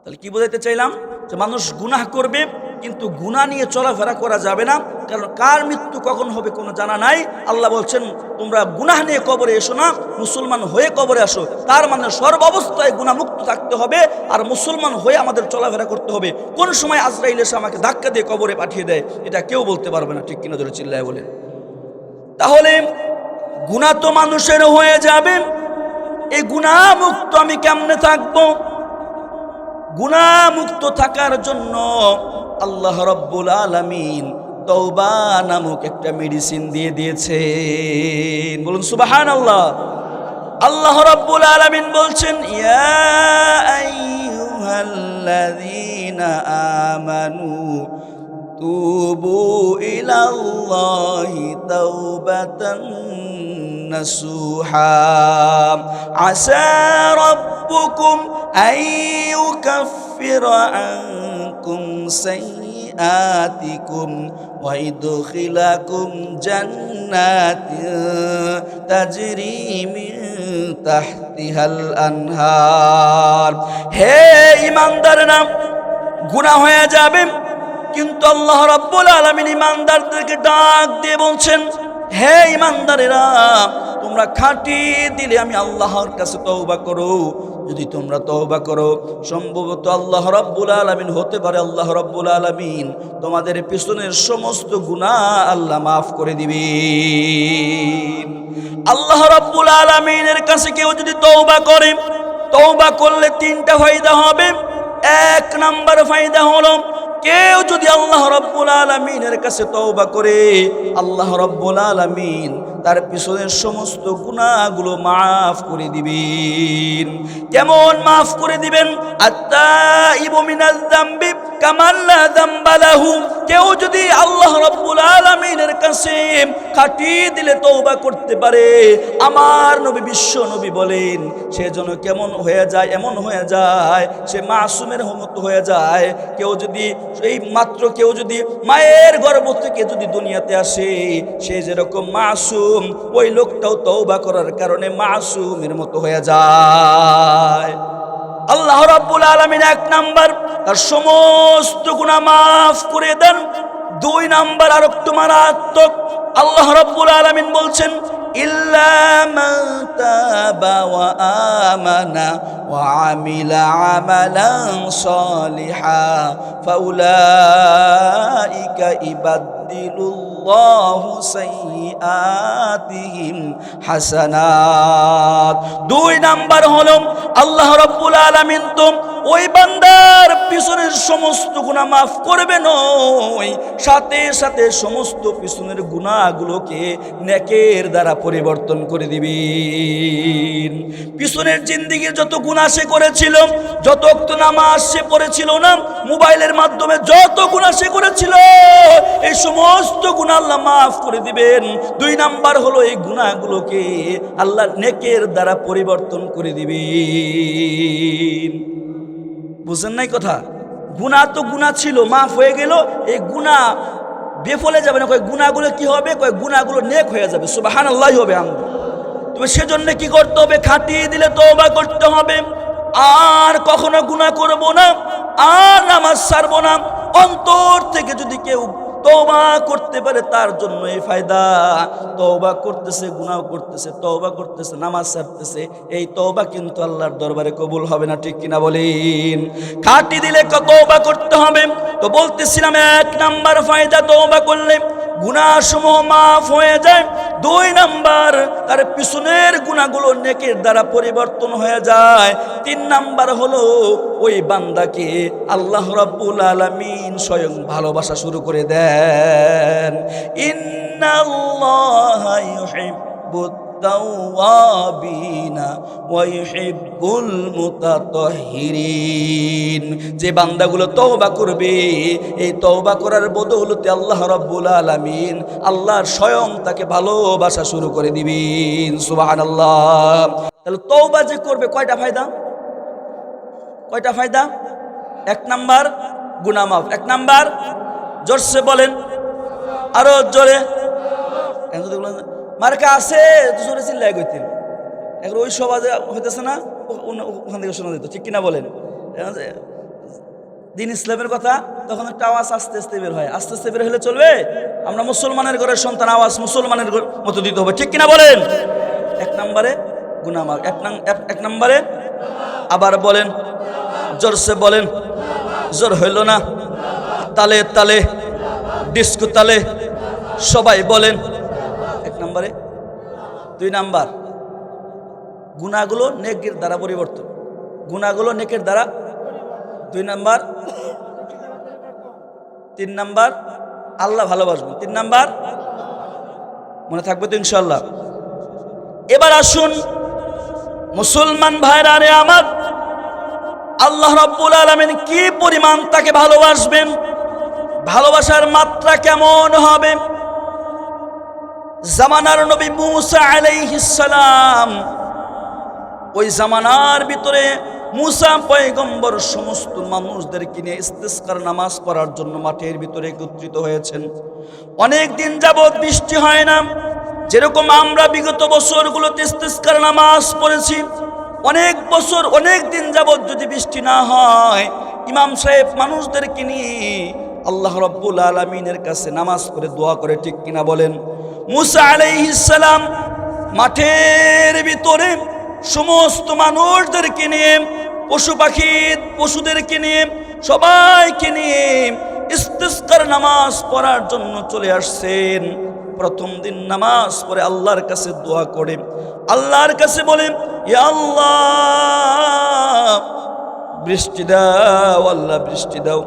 তাহলে কি বোঝাইতে চাইলাম? যে মানুষ গুনাহ করবে কিন্তু গুনাহ নিয়ে চলাফেরা করা যাবে না, কারণ কার মৃত্যু কখন হবে কোনো জানা নাই। আল্লাহ বলছেন তোমরা গুনাহ নিয়ে কবরে এসো না, মুসলমান হয়ে কবরে আসো। তার মানে সর্বাবস্থায় গুনাহ মুক্ত থাকতে হবে আর মুসলমান হয়ে আমাদের চলাফেরা করতে হবে। কোন সময় আজরাইল এসে আমাকে ধাক্কা দিয়ে কবরে পাঠিয়ে দেয় এটা কেউ বলতে পারবে না। ঠিক কিনা ধরে চিল্লায় বলে। তাহলে গুনাহ তো মানুষের হয়ে যাবে, এই গুনাহ মুক্ত আমি কেমনে থাকবো? গুনাহ মুক্ত থাকার জন্য আল্লাহ রাব্বুল আলামিন তওবা নামক একটা মেডিসিন দিয়ে দিয়েছেন। বলুন সুবহানাল্লাহ। আল্লাহ রাব্বুল আলামিন বলছেন ইয়া আইয়ুহাল্লাযীনা আমানু তুবু ইলাল্লাহি তাওবাতান নাসুহা আসা রাব্বুকুম আইয়ুকাফিরা আনকুম সাইয়্যাতিকুম ওয়া ইদখিলাকুম জান্নাতিন তাজরি মিন তাহতিহাল আনহার। হে ঈমানদাররা, গুনাহ হয়ে যাবে কিন্তু আল্লাহ রাব্বুল আলামিন ঈমানদারদেরকে ডাক দিয়ে বলছেন হে ঈমানদারেরা, তোমরা খাঁটি দিলে আমি আল্লাহর কাছে তওবা করো। যদি তোমরা তওবা করো সম্ভবত আল্লাহ রাব্বুল আলামিন হতে পারে আল্লাহ রাব্বুল আলামিন তোমাদের পিছনের সমস্ত গুনাহ আল্লাহ মাফ করে দিবেন। আল্লাহ রাব্বুল আলামিনের কাছে কেউ যদি তওবা করে, তওবা করলে 3টা ফায়দা হবে। 1 নাম্বার ফায়দা হলো কেউ যদি আল্লাহ রাব্বুল আলামিনের কাছে তওবা করে আল্লাহ রাব্বুল আলামিন তার পিছনের সমস্ত গুনাহগুলো মাফ করে দিবেন। কেমন মাফ করে দিবেন? আত্তাইবু মিনাল যামবি কামান লা যামবা লাহু। কেউ যদি আল্লাহ রাব্বুল আলামিনের কাছে খাঁটি দিলে তওবা করতে পারে, আমার নবী বিশ্ব নবী বলেন সে যেন কেমন হয়ে যায়, এমন হয়ে যায় সে মাসুমের মতো হয়ে যায়। কেউ যদি এই মাত্র কেউ যদি মায়ের গর্ভ থেকে যদি দুনিয়াতে আসে সে যেরকম মাসুম, ওই লোকটাও তওবা করার কারণে মাসুমের মতো হয়ে যায়। আল্লাহ রাব্বুল আলামিন 1 নাম্বার তার সমস্ত গুনাহ মাফ করে দেন। 2 নাম্বার আর একটু মারাত্মক, আল্লাহ রাব্বুল আলামিন বলছেন ইল্লা মান তাবা ওয়া আমানা ওয়া আমিলা আমালান সালিহা ফাউলাইকা ইবাদদিলুল্লাহু সাইয়্যাতিহিম হাসানাত। 2 নাম্বার হলো আল্লাহ রাব্বুল আলামিন তো ওই বান্দার পিছনের সমস্ত গুনাহ মাফ করবেন, ওই সাথে সাথে সমস্ত পিছনের গুনাহগুলোকে নেকের দ্বারা পরিবর্তন করে দিবেন। পিছনের জিন্দেগির যত গুনাহ সে করেছিল, যত ওয়াক্ত নামাজ সে পড়েছিল না, মোবাইলের মাধ্যমে যত গুনাহ সে করেছিল, এই সমস্ত গুনাহ আল্লাহ মাফ করে দিবেন। 2 নাম্বার হলো এই গুনাহগুলোকে আল্লাহ নেকের দ্বারা পরিবর্তন করে দিবেন। বুঝেন নাই কথা? গুনাহ তো গুনাহ ছিল, মাফ হয়ে গেল, এই গুনাহ বেফলে যাবে না। কয় গুনাহগুলো কি হবে? কয় গুনাহগুলো নেক হয়ে যাবে। সুবহানাল্লাহ হবে। তবে সেজন্য কি করতে হবে? খাটিয়ে দিলে তওবা করতে হবে। আর কখনো গুনাহ করব না, আর নামাজ ছাড়বো না। অন্তর থেকে যদি কেউ তওবা করতে পারে তার জন্য এই ফায়দা। তওবা করতেছে, গুনাহ করতেছে, তওবা করতেছে, নামাজ ছাড়তেছে, এই তওবা কিন্তু আল্লাহর দরবারে কবুল হবে না। ঠিক কিনা বলেন? খাঁটি দিলে তওবা করতে হবে। তো বলতেছিলাম 1 নাম্বার ফায়দা তওবা করলে। গুনাহসমূহ মাফ হয়ে যায়। 2 নাম্বার, তার পিছনের গুনাহগুলো নেকের দ্বারা পরিবর্তন হয়ে যায়। 3 নাম্বার হলো ওই বান্দাকে আল্লাহ রাব্বুল আলামিন স্বয়ং ভালোবাসা শুরু করে দেন। ইন্নাল্লাহা ইউহিব্বুত তাওয়াবিনা ওয়া ইউহিব্বুল মুতাতাহহিরিন। যে বান্দাগুলো তওবা করবে, এই তওবা করার বদৌলতে আল্লাহ রাব্বুল আলামিন আল্লাহর স্বয়ং তাকে ভালোবাসা শুরু করে দিবেন। সুবহানাল্লাহ। তাহলে তওবা যে করবে কয়টা ফায়দা? কয়টা ফায়দা? 1 নাম্বার গুনাহ মাফ। 1 নাম্বার, জোরসে বলেন, আরো জোরে। মার্কা আছে জোরে চিল্লাই কইতেন, এখন ওই সমাজে হইতেছে না, ওখান থেকে শোনা যেত, ঠিক কিনা বলেন? দিন ইসলামের কথা তখন একটা আওয়াজ আস্তে আস্তে বের হয়। আস্তে আস্তে বের হলে চলবে? আমরা মুসলমানের ঘরের সন্তান, আওয়াজ মুসলমানের মতো দিতে হবে, ঠিক কিনা বলেন? 1 নম্বরে গুনাহ মাফ। 1 নম্বরে আবার বলেন, জোরসে বলেন, জোর হইল না, তালে তালে ডিস্কো তালে সবাই বলেন। 1 নম্বরে। 2 নাম্বার, গুনাহগুলো নেকের দ্বারা পরিবর্তন। গুনাহগুলো নেকের দ্বারা। 2 নাম্বার। 3 নাম্বার, আল্লাহ ভালোবাসবেন। 3 নাম্বার মনে থাকবে তো ইনশাআল্লাহ। এবার আসুন মুসলমান ভাইরা রে আমার, আল্লাহ রাব্বুল আলামিন কি পরিমাণ তাকে ভালোবাসবেন, ভালোবাসার মাত্রা কেমন হবে? জামানার নবী মুসা আলাইহিস সালাম, ওই জামানার ভিতরে মুসা পয়গম্বর সমস্ত মানুষদেরকে নিয়ে ইস্তিসকার নামাজ পড়ার জন্য মাঠের ভিতরে একত্রিত হয়েছেন। অনেক দিন যাবত বৃষ্টি হয় না। যেরকম আমরা বিগত বছরগুলোতে ইস্তিসকার নামাজ পড়েছি, অনেক বছর অনেক দিন যাবত যদি বৃষ্টি না হয়, ইমাম সাহেব মানুষদেরকে নিয়ে আল্লাহ রাব্বুল আলামিনের কাছে নামাজ পড়ে দোয়া করে, ঠিক কিনা বলেন? মুসা আলাইহিস সালাম মাঠের ভিতরে সমস্ত মানুষদেরকে নিয়ে, পশু পাখি পশুদেরকে নিয়ে, সবাইকে নিয়ে ইস্তিসকার নামাজ পড়ার জন্য চলে আসছেন। প্রথম দিন নামাজ পড়ে আল্লাহর কাছে দোয়া করে, আল্লাহর কাছে বলেন, ইয়া আল্লাহ বৃষ্টি দাও, আল্লাহ বৃষ্টি দাও।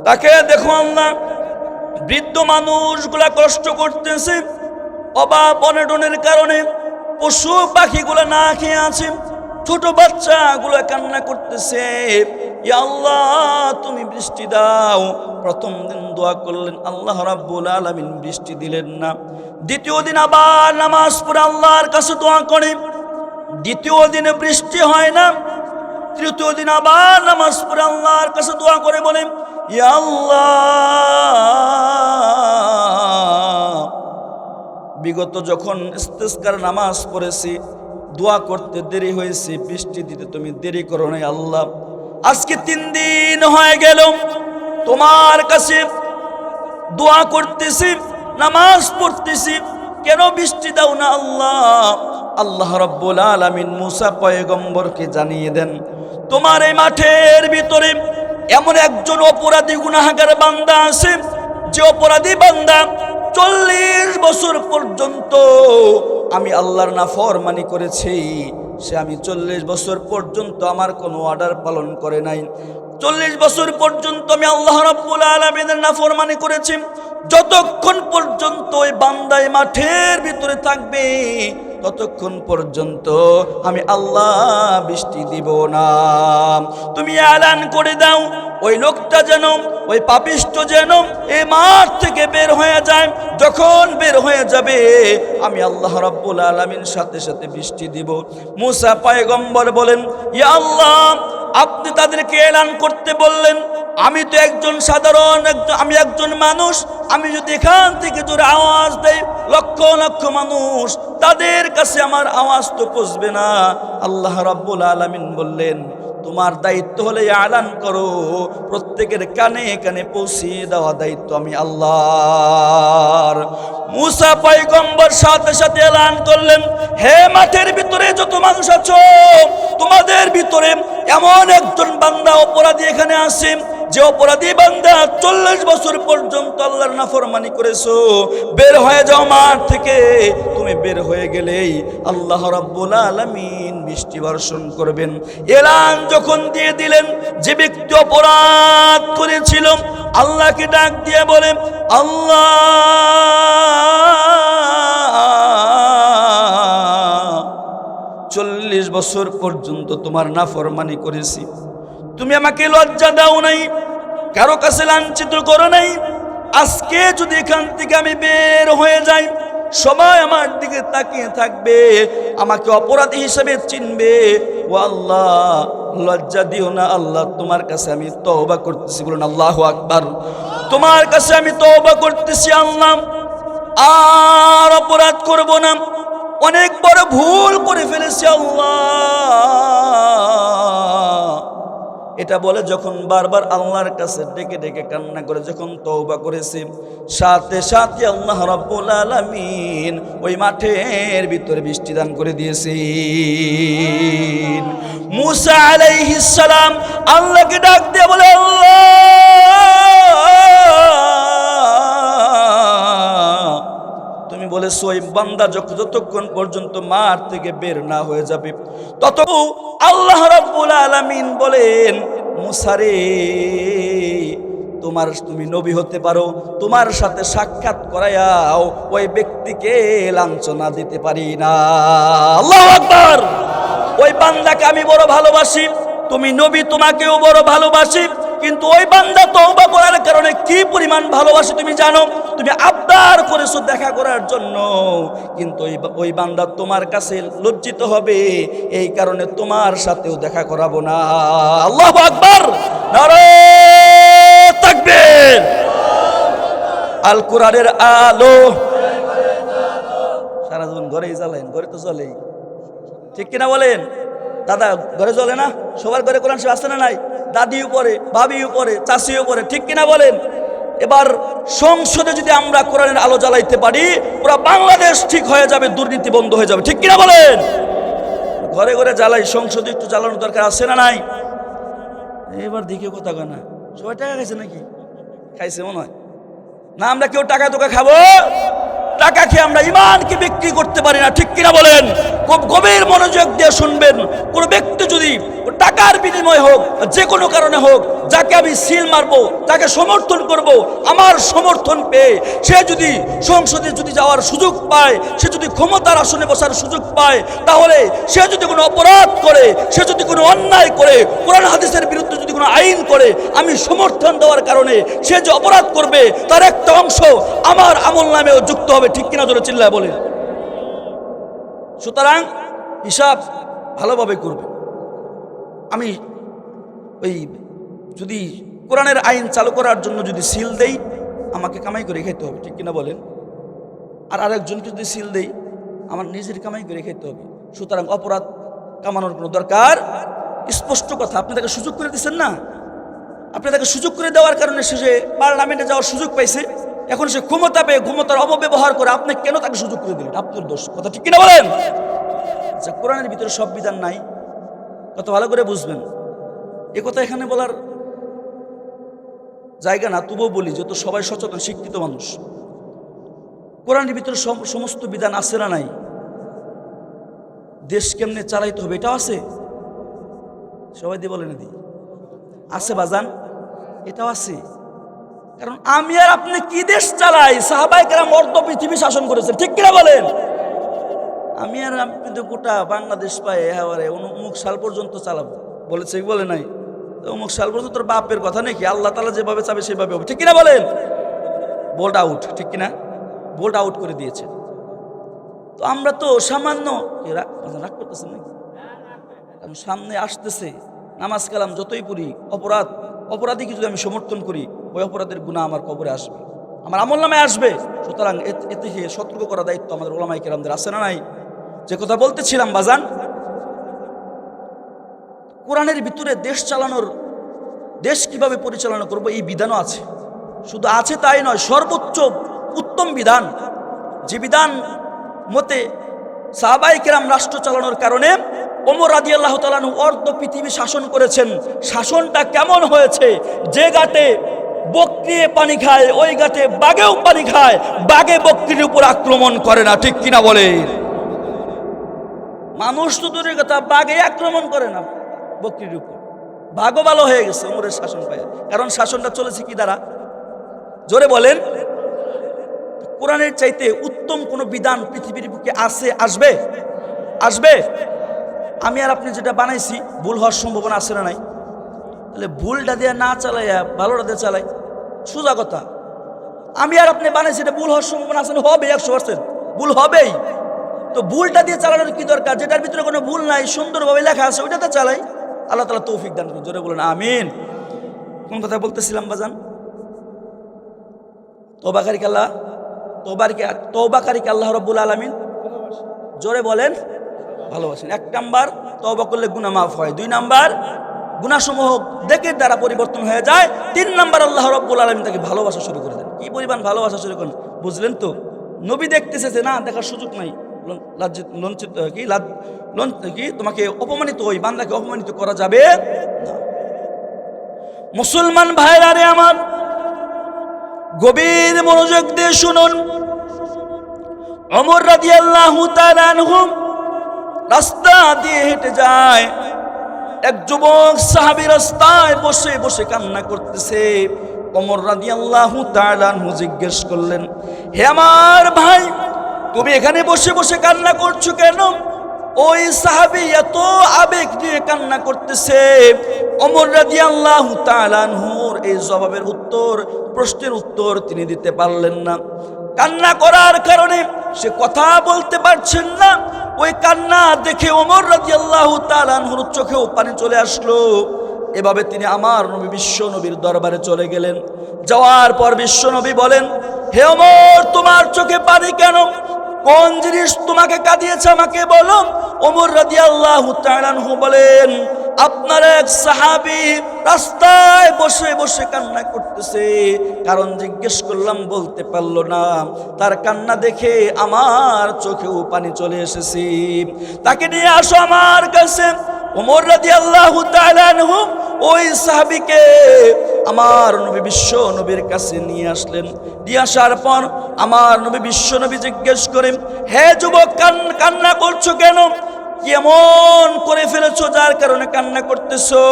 তাকে দেখো আল্লাহ, বৃদ্ধ মানুষগুলা কষ্ট করতেছে, অভাব অনটনের কারণে পশু পাখিগুলো না খেয়ে আছে, ছোট বাচ্চাগুলো কান্না করতেছে। ইয়া আল্লাহ তুমি বৃষ্টি দাও। প্রথম দিন দোয়া করলেন, আল্লাহ রাব্বুল আলামিন বৃষ্টি দিলেন না। দ্বিতীয় দিন আবার নামাজ পড়ে আল্লাহর কাছে দোয়া করে, দ্বিতীয় দিনে বৃষ্টি হয় না। তৃতীয় দিন আবার নামাজ পড়ে আল্লাহর কাছে দোয়া করে বলেন, ইয়া আল্লাহ বিগত যখন ইস্তিসকার নামাজ পড়েছি, দোয়া করতে দেরি হয়েছে, বৃষ্টি দিতে তুমি দেরি করো নাই আল্লাহ। আজকে 3 দিন হয়ে গেল তোমার কাছে দোয়া করতেছি, নামাজ পড়তেছি, কেন বৃষ্টি দাও না আল্লাহ? আল্লাহ রাব্বুল আলামিন মুসা পয়গম্বরকে জানিয়ে দেন, তোমার এই মাঠের ভিতরে এমন একজন অপরাধী গুনাহগার বান্দা আছে, যে অপরাধী বান্দা 40 বছর পর্যন্ত আমি আল্লাহর নাফরমানি করেছি। সে আমি 40 বছর পর্যন্ত আমার কোনো অর্ডার পালন করে নাই। 40 বছর পর্যন্ত আমি আল্লাহ রাব্বুল আলামিনের নাফরমানি করেছি। যতক্ষণ পর্যন্ত ওই বান্দায় মাঠের ভিতরে থাকবে, ততক্ষণ পর্যন্ত আমি আল্লাহ বৃষ্টি দিব না। তুমি এলান করে দাও, ওই লোকটা যেন, ওই পাপিষ্ট যেন এই মাঠ থেকে বের হয়ে যায়। যখন বের হয়ে যাবে, আমি আল্লাহ রাব্বুল আলামিন সাথে সাথে বৃষ্টি দিব। মুসা পয়গম্বর বলেন, ইয়া আল্লাহ আপনি তাদেরকে এলান করতে বললেন, আমি তো একজন সাধারণ, আমি একজন মানুষ, আমি যদি এখান থেকে জোরে আওয়াজ দেই, লক্ষ লক্ষ মানুষ, তাদের কাছে আমার আওয়াজ তো পৌঁছবে না। আল্লাহ রাব্বুল আলামিন বললেন, তোমার দায়িত্ব হলে এলান করো, প্রত্যেকের কানে কানে পৌঁছিয়ে দেওয়া দায়িত্ব আমি আল্লাহর। মুসা পয়গম্বর সাথে সাথে এলান করলেন, হে মাঠের ভিতরে যত মানুষ আছো, তোমাদের ভিতরে এমন একজন বান্দা অপরাধী এখানে আছে, যে অপরাধী বান্দা 40 বছর পর্যন্ত আল্লাহর নাফরমানি করেছো, বের হয়ে যাও মাঠ থেকে। তুমি বের হয়ে গেলেই আল্লাহ রাব্বুল আলামিন বৃষ্টি বর্ষণ করবেন। এলান যখন দিয়ে দিলেন, যে ব্যক্তি অপরাধ করেছিল আল্লাহকে ডাক দিয়ে বলে, আল্লাহ 40 বছর পর্যন্ত তোমার নাফরমানি করেছি, তুমি আমাকে লজ্জা দাও নাই, কারো কাছে লাঞ্ছিত করো নাই। আজকে যদি এখান থেকে আমি বের হয়ে যাই, সবাই আমার দিকে তাকিয়ে থাকবে, আমাকে অপরাধী হিসেবে চিনবে। ও আল্লাহ, লজ্জা দিও না আল্লাহ, তোমার কাছে আমি তওবা করতেছি। বলুন আল্লাহু আকবার। তোমার কাছে আমি তওবা করতেছি আল্লাহ, আর অপরাধ করব না, অনেক বড় ভুল করে ফেলেছি আল্লাহ। এটা বলে যখন বারবার আল্লাহর কাছে ডেকে ডেকে কান্না করে যখন তওবা করেছে, সাথে সাথে আল্লাহ রাব্বুল আলামিন ওই মাঠের ভিতরে বৃষ্টি দান করে দিয়েছেন। মুসা আলাইহিস সালাম আল্লাহকে ডাক দিয়ে বলে, আল্লাহ তুমি বলেছো ওই বান্দা যতক্ষণ পর্যন্ত মাঠ থেকে বের না হয়ে যাবে তত আল্লাহ রাব্বুল আলামিন বলেন, মুসা রে, তুমি নবী হতে পারো, তোমার সাথে সাক্ষাৎ করায়াও ওই ব্যক্তিকে লাঞ্ছনা দিতে পারি না। আল্লাহু আকবার। ওই বান্দাকে আমি বড় ভালোবাসি, তুমি নবী, তোমাকেও বড় ভালোবাসি, কিন্তু ওই বান্দা তওবা করার কারণে কি পরিমাণ ভালোবাসি তুমি জানো। তুমি আবদার করেছো দেখা করার জন্য, কিন্তু ওই বান্দা তোমার কাছে লজ্জিত হবে, এই কারণে তোমার সাথেও দেখা করাবো না। আল্লাহু আকবার, নারে তাকবীর। আল কোরআনের আলো সারা জীবন ঘরেই জ্বালেন, ঘরে তো চলেই, ঠিক কিনা বলেন? দাদা ঘরে চলে না? সবার ঘরে কোরআন শরীফ আছে না নাই? দাদিও পড়ে, ভাবিও পড়ে, চাষিও পড়ে, ঠিক কিনা বলেন? এবার সংসদে যদি আমরা কোরআনের আলো জ্বালাইতে পারি, পুরো বাংলাদেশ ঠিক হয়ে যাবে, দুর্নীতি বন্ধ হয়ে যাবে, ঠিক কিনা বলেন? ঘরে ঘরে জ্বালাই, সংসদে একটু জ্বালানোর দরকার আছে না নাই? এবার দিকে কথা কয় না, সবাই টাকা খাইছে নাকি? খাইছে মনে হয় না। আমরা কেউ টাকা তোকা খাবো? টাকা খেয়ে আমরা ইমানকে বিক্রি করতে পারি না, ঠিক কিনা বলেন? খুব গভীর মনোযোগ দিয়ে শুনবেন। কোন ব্যক্তি যদি টাকার বিনিময় হোক, যে কোনো কারণে হোক, যাকে আমি সিল মারবো, তাকে সমর্থন করব, আমার সমর্থন পেয়ে সে যদি সংসদে যদি যাওয়ার সুযোগ পায়, সে যদি ক্ষমতার আসনে বসার সুযোগ পায়, তাহলে সে যদি কোনো অপরাধ করে, সে যদি কোনো অন্যায় করে, কোরআন হাদিসের বিরুদ্ধে যদি কোনো আইন করে, আমি সমর্থন দেওয়ার কারণে সে যে অপরাধ করবে তার একটা অংশ আমার আমল নামেও যুক্ত হবে, ঠিক কিনা জোরে চিল্লায় বলে। সুতরাং হিসাব ভালোভাবে করবে। আমি ওই যদি কোরআনের আইন চালু করার জন্য যদি সিল দেই, আমাকে কামাই করে খেতে হবে, ঠিক কিনা বলেন? আর আরেকজনকে যদি সিল দেই, আমার নিজের কামাই করে খেতে হবে। সুতরাং অপরাধ কামানোর কোনো দরকার, স্পষ্ট কথা। আপনি তাকে সুযোগ করে দিচ্ছেন না, আপনি তাকে সুযোগ করে দেওয়ার কারণে সে পার্লামেন্টে যাওয়ার সুযোগ পাইছে, এখন সে ক্ষমতা পেয়ে ক্ষমতার অপব্যবহার করে, আপনি কেন তাকে সুযোগ করে দিলেন? আপনার দোষ, কথা ঠিক কিনা বলেন? আচ্ছা, কোরআনের ভিতরে সব বিধান নাই, কত ভালো করে বুঝবেন। এ কথা এখানে বলার জায়গা না, তবুও বলি, যত সবাই সচেতন শিক্ষিত মানুষ। কোরআনের ভিতরে সমস্ত বিধান আছে না নাই? দেশ কেমনে চালাইতে হবে এটাও আছে, সবাই দিয়ে বলেন দি আছে বাজান, এটাও আছে। কারণ আমি আর আপনি কি দেশ চালাই? সাহাবায়ে কেরাম অর্ধ পৃথিবী শাসন করেছেন, ঠিক কিনা বলেন? আমি আর আপনি তো গোটা বাংলাদেশ পায় এবারে অমুক সাল পর্যন্ত চালাবো বলেছে, বলে নাই? অমুক সাল পর্যন্ত তোর বাপের কথা নাকি? আল্লাহ তাআলা যেভাবে চাবে সেভাবে হবে, ঠিক কিনা বলেন? বোল্ড আউট, ঠিক কিনা? বোল্ড আউট করে দিয়েছে। তো আমরা তো সামান্য রাগ করতেছেন নাকি? কারণ সামনে আসতেছে নামাজ কালাম যতই পড়ি, অপরাধীকে যদি আমি সমর্থন করি, ওই অপরাধের গুনাহ আমার কবরে আসবে, আমার আমল নামে আসবে। সুতরাং এ থেকে সতর্ক করার দায়িত্ব আমাদের উলামায়ে কেরামদের আছে না নাই? যে কথা বলতেছিলাম বাজান, কোরআনের ভিতরে দেশ চালানোর, দেশ কিভাবে পরিচালনা করব এই বিধানও আছে। শুধু আছে তাই নয়, সর্বোচ্চ উত্তম বিধান, যে বিধান মতে সাহাবায়ে কেরাম রাষ্ট্র চালানোর কারণে ওমর রাদিয়াল্লাহু তাআলা আনহু অর্ধ পৃথিবী শাসন করেছেন। শাসনটা কেমন হয়েছে? যে ঘাটে বকরিয়ে পানি খায় ওই ঘাটে বাঘেও পানি খায়, বাঘে বকরির উপর আক্রমণ করে না, ঠিক কিনা বলে? মানুষ তো দূরের কথা, বাঘে আক্রমণ করে না বকরির উপর। বাঘও ভালো হয়ে গেছে ওমরের শাসন পায়, কারণ শাসনটা চলেছে কি দ্বারা? জোরে বলেন। কোরআনের চাইতে উত্তম কোন বিধান পৃথিবীর বুকে আছে? আসবে? আসবে? আমি আর আপনি যেটা বানাইছি ভুল হওয়ার সম্ভাবনা আছে না নাই? তাহলে ভুলটা দিয়ে না চালাইয়া ভালোটা দিয়ে চালাই, সোজা কথা। আমি আর আপনি বানাইছি, এটা ভুল হওয়ার সম্ভাবনা আছে না? হবে, 100% ভুল হবেই। তো ভুলটা দিয়ে চালানোর কি দরকার? যেটার ভিতরে কোনো ভুল নাই, সুন্দরভাবে লেখা আছে, ওইটাতে চালাই। আল্লাহ তাআলা তৌফিক দান করুন। জোরে বলেন আমিন। কোন কথা বলতেছিলাম বাজান? তওবাকারীকে আল্লাহ, তওবাকারীকে আল্লাহ রাব্বুল আলামিন জোরে বলেন ভালোবাসেন। 1 নাম্বার, তওবা করলে গুনাহ মাফ হয়। 2 নাম্বার, গুনাহসমূহ দেখে দ্বারা পরিবর্তন হয়ে যায়। 3 নাম্বার, আল্লাহ রাব্বুল আলামিন তাকে ভালোবাসা শুরু করে দেন। কি পরিমাণ ভালোবাসা শুরু করেন বুঝলেন তো? নবী দেখতেছে যে না, দেখার সুযোগ নাই, লজ্জিত কি তোমাকে অপমানিত, ওই বান্দাকে অপমানিত করা যাবে না। মুসলমান ভাইরা রে আমার, গভীর মনোযোগ দিয়ে শুনুন। ওমর রাদিয়াল্লাহু তাআলা আনহু রাস্তা দিয়ে হেঁটে যায়। এক যুবক সাহাবী রাস্তায় বসে বসে কান্না করতেছে। ওমর রাদিয়াল্লাহু তাআলা আনহু জিজ্ঞেস করলেন, হে আমার ভাই, তুমি এখানে বসে বসে কান্না করছো কেন? ওই সাহাবী এত আবেগ নিয়ে কান্না করতেছে। ওমর রাদিয়াল্লাহু তাআলা আনহুর এই জবাবের উত্তর, প্রশ্নের উত্তর তিনি দিতে পারলেন না। কান্না করার কারণে সে কথা বলতে পারছেন না। ওই কান্না দেখে ওমর রাদিয়াল্লাহু তাআলা আনহুর চোখেও পানি চলে আসলো। এভাবে তিনি আমার নবী বিশ্ব নবীর দরবারে চলে গেলেন। যাওয়ার পর বিশ্ব নবী বলেন, হে ওমর, তোমার চোখে পানি কেন? কোন জিনিস তোমাকে কাঁদিয়েছে আমাকে বলো। ওমর রাদিয়াল্লাহু তাআলা আনহু বলেন, আপনার এক সাহাবী রাস্তায় বসে বসে কান্না করতেছে। কারণ জিজ্ঞেস করলাম, বলতে পারলো না। তার কান্না দেখে আমার চোখেও পানি চলে এসেছে। তাকে নিয়ে আসো আমার কাছে। ওমর রাদিয়াল্লাহু তাআলা আনহু ওই সাহাবীকে আমার নবী বিশ্ব নবীর কাছে নিয়ে আসলেন। নিয়ে আসার পর আমার নবী বিশ্ব নবী জিজ্ঞেস করেন, হে যুবক, কান্না করছো কেন? কেমন করে ফেলেছো যার কারণে কান্না করতেছো?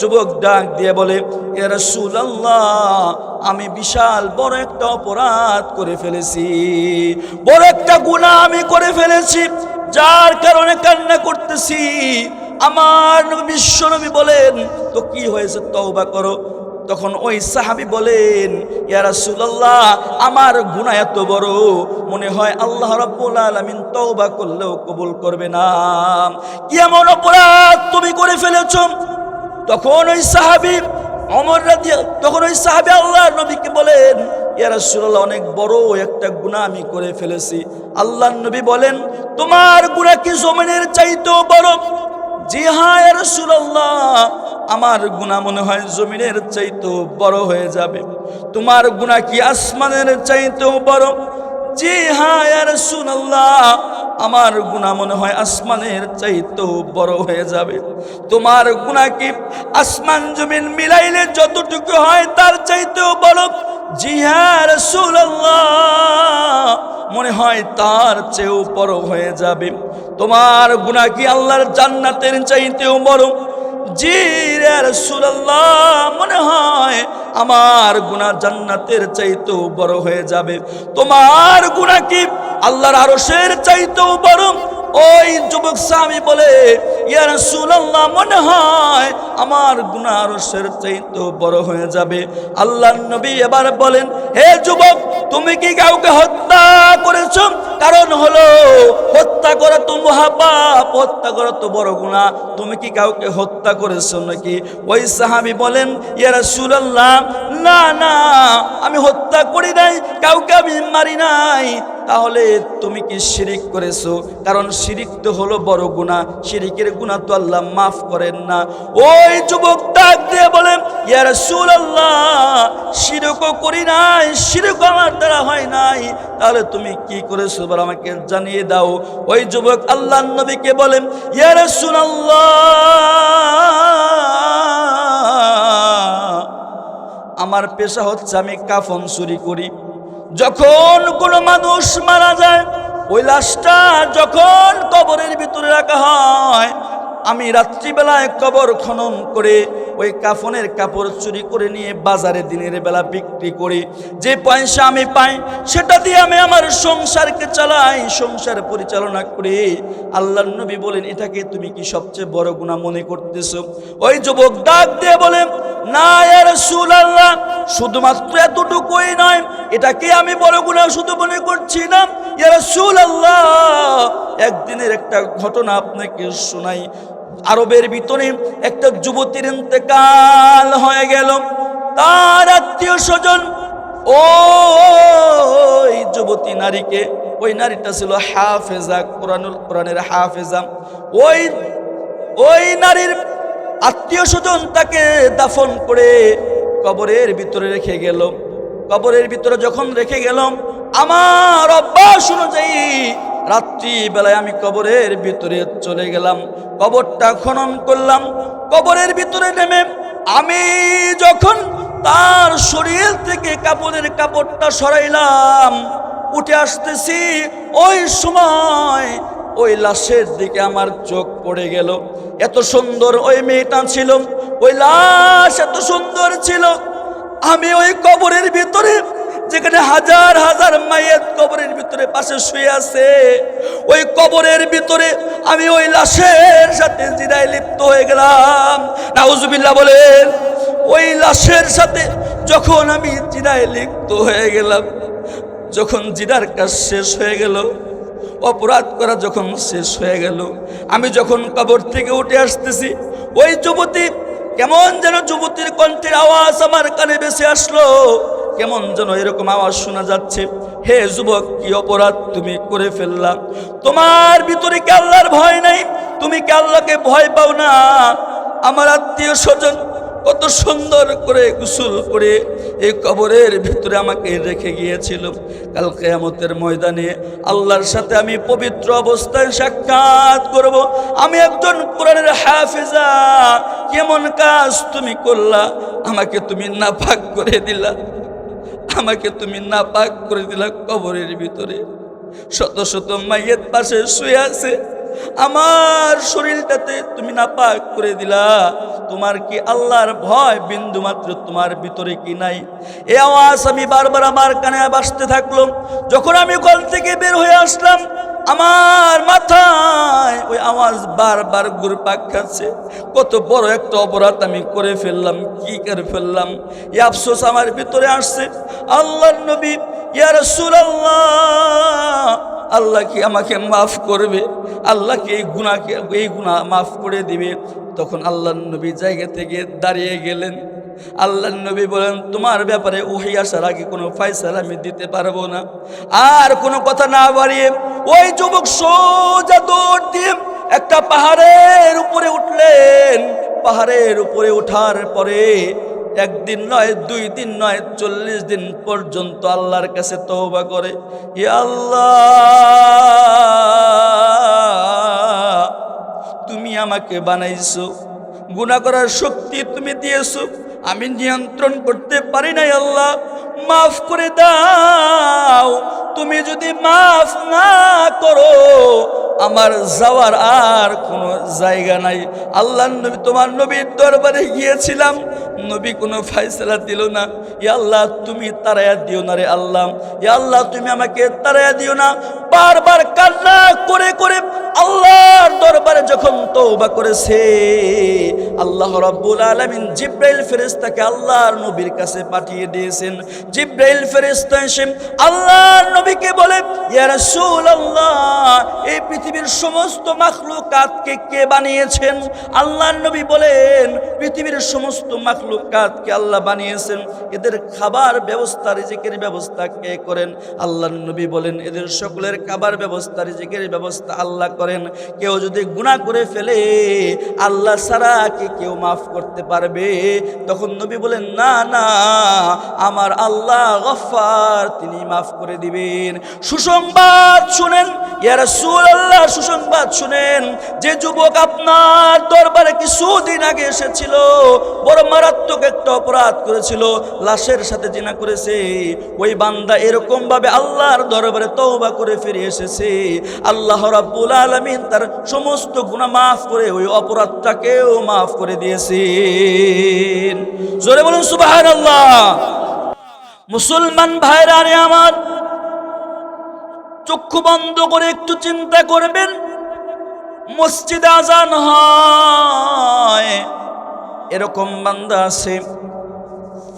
যুবক ডাক দিয়ে বলে, ইয়া রাসূলুল্লাহ, আমি বিশাল বড় একটা অপরাধ করে ফেলেছি, বড় একটা গুনাহ আমি করে ফেলেছি, যার কারণে কান্না করতেছি। আমার নবী বিশ্ব নবী বলেন, তো কি হয়েছে? তওবা করো। তখন ওই সাহাবী বলেন, ইয়া রাসূলুল্লাহ, আমার গুনাহ এত বড়, মনে হয় আল্লাহ রাব্বুল আলামিন তওবা করলেও কবুল করবে না। কি এমন অপরাধ তুমি করে ফেলেছো? তখন ওই সাহাবী আল্লাহর নবীকে বলেন, ইয়া রাসূলুল্লাহ, অনেক বড় একটা গুনাহ আমি করে ফেলেছি। আল্লাহর নবী বলেন, তোমার গুনাহ কি জমিনের চাইতেও বড়? জি হ্যাঁ ইয়া রাসূলুল্লাহ, আমার গুনাহ মনে হয় জমিনের চাইতেও বড় হয়ে যাবে। তোমার গুনাহ কি আসমানের চাইতেও বড়? জি হ্যাঁ ইয়া রাসূলুল্লাহ, আমার গুনাহ মনে হয় আসমানের চাইতেও বড় হয়ে যাবে। তোমার গুনাহ কি আসমান জমিন মিলাইলে যতটুকু হয় তার চাইতেও বড়? জি হ্যাঁ রাসূলুল্লাহ, মনে হয় তার চেয়েও বড় হয়ে যাবে। তোমার গুনাহ কি আল্লাহর জান্নাতের চাইতেও বড়? জি রাসূলুল্লাহ, মনে হয় আমার গুনাহ জান্নাতের চাইতেও বড় হয়ে যাবে। তোমার গুনাহ কি আল্লাহর আরশের চাইতেও বড়? ওই যুবক সাহাবী বলে, ইয়া রাসূলুল্লাহ, মনে হয় আমার গুনাহ আরশের চাইতেও বড় হয়ে যাবে। আল্লাহর নবী এবার বলেন, হে যুবক, তুমি কি কাউকে হত্যা করেছো? কারণ হলো হত্যা করা তো মহাপাপ, হত্যা করা তো বড় গুনাহ। তুমি কি কাউকে হত্যা করেছো নাকি? ওই সাহাবী বলেন, ইয়া রাসূলুল্লাহ, না না, আমি হত্যা করি নাই, কাউকে আমি মারি নাই। তাহলে তুমি কি শিরিক করেছো? কারণ শিরিক তো হলো বড় গুনাহ, শিরিকের গুনাহ তো আল্লাহ মাফ করেন না। ওই যুবক ডাক দিয়ে বলে, ইয়া রাসূলুল্লাহ, শিরকও করি নাই, শিরক আমার দ্বারা হয় নাই, তাহলে তুমি কি করেছো বল, আমাকে জানিয়ে দাও। ওই যুবক আল্লাহর নবীকে বলেন, ইয়া রাসূলুল্লাহ, আমার পেশা হচ্ছে আমি কাফন চুরি করি। যখন কোনো মানুষ মারা যায়, ওই লাশটা যখন কবরের ভিতরে রাখা হয়, আমি রাত্রিবেলায় কবর খনন করে ওই কাফনের কাপড় চুরি করে নিয়ে বাজারে দিনের বেলা বিক্রি করি। যে পয়সা আমি পাই সেটা দিয়ে আমি আমার সংসারকে চালাই, সংসার পরিচালনা করি। আল্লাহর নবী বলেন, এটাকে তুমি কি সবচেয়ে বড় গুনাহ মনে করতেছো? ওই যুবক ডাক দিয়ে বলেন, না ইয়া রাসূলুল্লাহ, শুধুমাত্র এতটুকুই নয়, এটাকে আমি বড় গুনাহ শুধু মনে করছি না। ইয়া রাসূলুল্লাহ, একদিনের একটা ঘটনা আপনাকে শোনাই। আরবের ভিতরে একটা যুবতীর ইন্তেকাল হয়ে গেল। তার আত্মীয় স্বজন ওই যুবতী নারীকে, ওই নারীটা ছিল হাফেজা, কোরআনের হাফেজা। ওই নারীর আত্মীয় স্বজন তাকে দাফন করে কবরের ভিতরে রেখে গেল। কবরের ভিতরে যখন রেখে গেল, আমার অভ্যাস অনুযায়ী রাত্রি বেলায় আমি কবরের ভিতরে চলে গেলাম, কবরটা খনন করলাম। কবরের ভিতরে নেমে আমি যখন তার শরীর থেকে কাপড়ের কাপড়টা সরাইলাম, উঠে আসতেছি, ওই সময় ওই লাশের দিকে আমার চোখ পড়ে গেল। এত সুন্দর ওই মেয়েটা ছিল, ওই লাশ এত সুন্দর ছিল। আমি ওই কবরের ভিতরে, যেখানে হাজার হাজার মায়ের কবরের ভিতরে পাশে শুয়ে আছে, ওই কবরের ভিতরে আমি ওই লাশের সাথে জিনায় লিপ্ত হয়ে গেলাম। নাউজুবিল্লাহ বলেন। ওই লাশের সাথে যখন আমি জিনায় লিপ্ত হয়ে গেলাম, যখন জিনার কাজ শেষ হয়ে গেল, অপরাধ করা যখন শেষ হয়ে গেল, আমি যখন কবর থেকে উঠে আসতেছি, ওই যুবতী, কেমন যেন যুবতীর কণ্ঠের আওয়াজ আমার কানে ভেসে আসলো। কেমন যেন এরকম আওয়াজ শোনা যাচ্ছে, হে যুবক, কি অপরাধ তুমি করে ফেললা? তোমার ভিতরে কি আল্লাহর ভয় নাই? তুমি কি আল্লাহকে ভয় পাও না? আমার আত্মীয় স্বজন কত সুন্দর করে গোসল করে এই কবরের ভিতরে আমাকে রেখে গিয়েছিল। কাল কিয়ামতের ময়দানে আল্লাহর সাথে আমি পবিত্র অবস্থায় সাক্ষাৎ করব। আমি একজন কোরআনের হাফেজা, কেমন কাজ তুমি করলা? আমাকে তুমি নাপাক করে দিলা, আমাকে তুমি নাপাক করে দিলা। কবরের ভিতরে শত শত মাইয়ের পাশে শুয়ে আছে, আমার শরীরটাতে তুমি নাপাক করে দিলা। তোমার কি আল্লাহর ভয় বিন্দু মাত্র তোমার ভিতরে কি নাই? এই আওয়াজ আমি বারবার আমার কানে বাজতে থাকলো। যখন আমি ঘর থেকে বের হয়ে আসলাম, আমার মাথায় ওই আওয়াজ বারবার ঘুরপাক খাচ্ছে। কত বড় একটা অপরাধ আমি করে ফেললাম, কি করে ফেললাম, এই আফসোস আমার ভিতরে আসছে। আল্লাহর নবী, ইয়া রাসূলুল্লাহ, আল্লাহ কি আমাকে মাফ করবে? আল্লাহ কি এই গুনাহ মাফ করে দিবে? তখন আল্লাহর নবী জায়গা থেকে দাঁড়িয়ে গেলেন। আল্লাহর নবী বলেন, তোমার ব্যাপারে ওহী আসার আগে কোনো ফয়সালা আমি দিতে পারবো না। আর কোনো কথা না বাড়িয়ে ওই যুবক সোজা দৌড় দিয়ে একটা পাহাড়ের উপরে উঠলেন। পাহাড়ের উপরে ওঠার পরে একদিন নয়, 2 দিন নয়, 40 দিন পর্যন্ত আল্লাহর কাছে তওবা করে, ইয়া আল্লাহ, তুমি আমাকে বানাইছো, গুনাহ করার শক্তি তুমি দিয়েছো, আমি নিয়ন্ত্রণ করতে পারি নাই। আল্লাহ, মাফ করে দাও। তুমি যদি মাফ না করো, আমার যাওয়ার আর কোনো জায়গা নাই। আল্লাহ নবী, তোমার নবীর দরবারে গিয়েছিলাম, নবী কোনো ফয়সালা দিল না। ইয়া আল্লাহ, তুমি তাড়াইয়া দিও না রে আল্লাহ, ইয়া আল্লাহ, তুমি আমাকে তাড়াইয়া দিও না। বারবার কান্না করে করে আল্লাহর দরবারে যখন তওবা করেছে, আল্লাহ রাব্বুল আলামিন জিবরাইল ফেরেশতাকে আল্লাহর নবীর কাছে পাঠিয়ে দিয়েছেন। জিবরাইল ফেরেশতা এসে আল্লাহর নবীকে বলে, ইয়া রাসূলুল্লাহ, এই পৃথিবীর সমস্ত মাখলুকাতকে কে বানিয়েছেন? আল্লাহর নবী বলেন পৃথিবীর সমস্ত মাখলুকাতকে আল্লাহ বানিয়েছেন। এদের খাবার ব্যবস্থা, রিজিকের ব্যবস্থা কে করেন? আল্লাহর নবী বলেন এদের সকলের খাবার ব্যবস্থা, রিজিকের ব্যবস্থা আল্লাহ করেন। কেউ যদি গুনাহ করে ফেলে আল্লাহ ছাড়া কি কেউ মাফ করতে পারবে? তখন নবী বলেন না না, আমার আল্লাহ গফফার, তিনি মাফ করে দিবেন। সুসংবাদ শুনেন ইয়া রাসূলুল্লাহ, সুসংবাদ শুনেন। যে যুবক আপনার দরবারে কিছুদিন আগে এসেছিল, বড় মারাত্মক একটা অপরাধ করেছিল, লাশের সাথে জিনা করেছে, ওই বান্দা এরকম ভাবে আল্লাহর দরবারে তওবা করে ফিরে এসেছে। আল্লাহ রাব্বুল আলামিন তার সমস্ত গুনাহ মাফ করে ওই অপরাধটাকেও মাফ করে দিয়েছেন। জোরে বলুন সুবহানাল্লাহ। মুসলমান ভাইরা রে আমার, চক্ষু বন্ধ করে একটু চিন্তা করবেন। মসজিদে আজান হয়, এরকম বান্দা আছে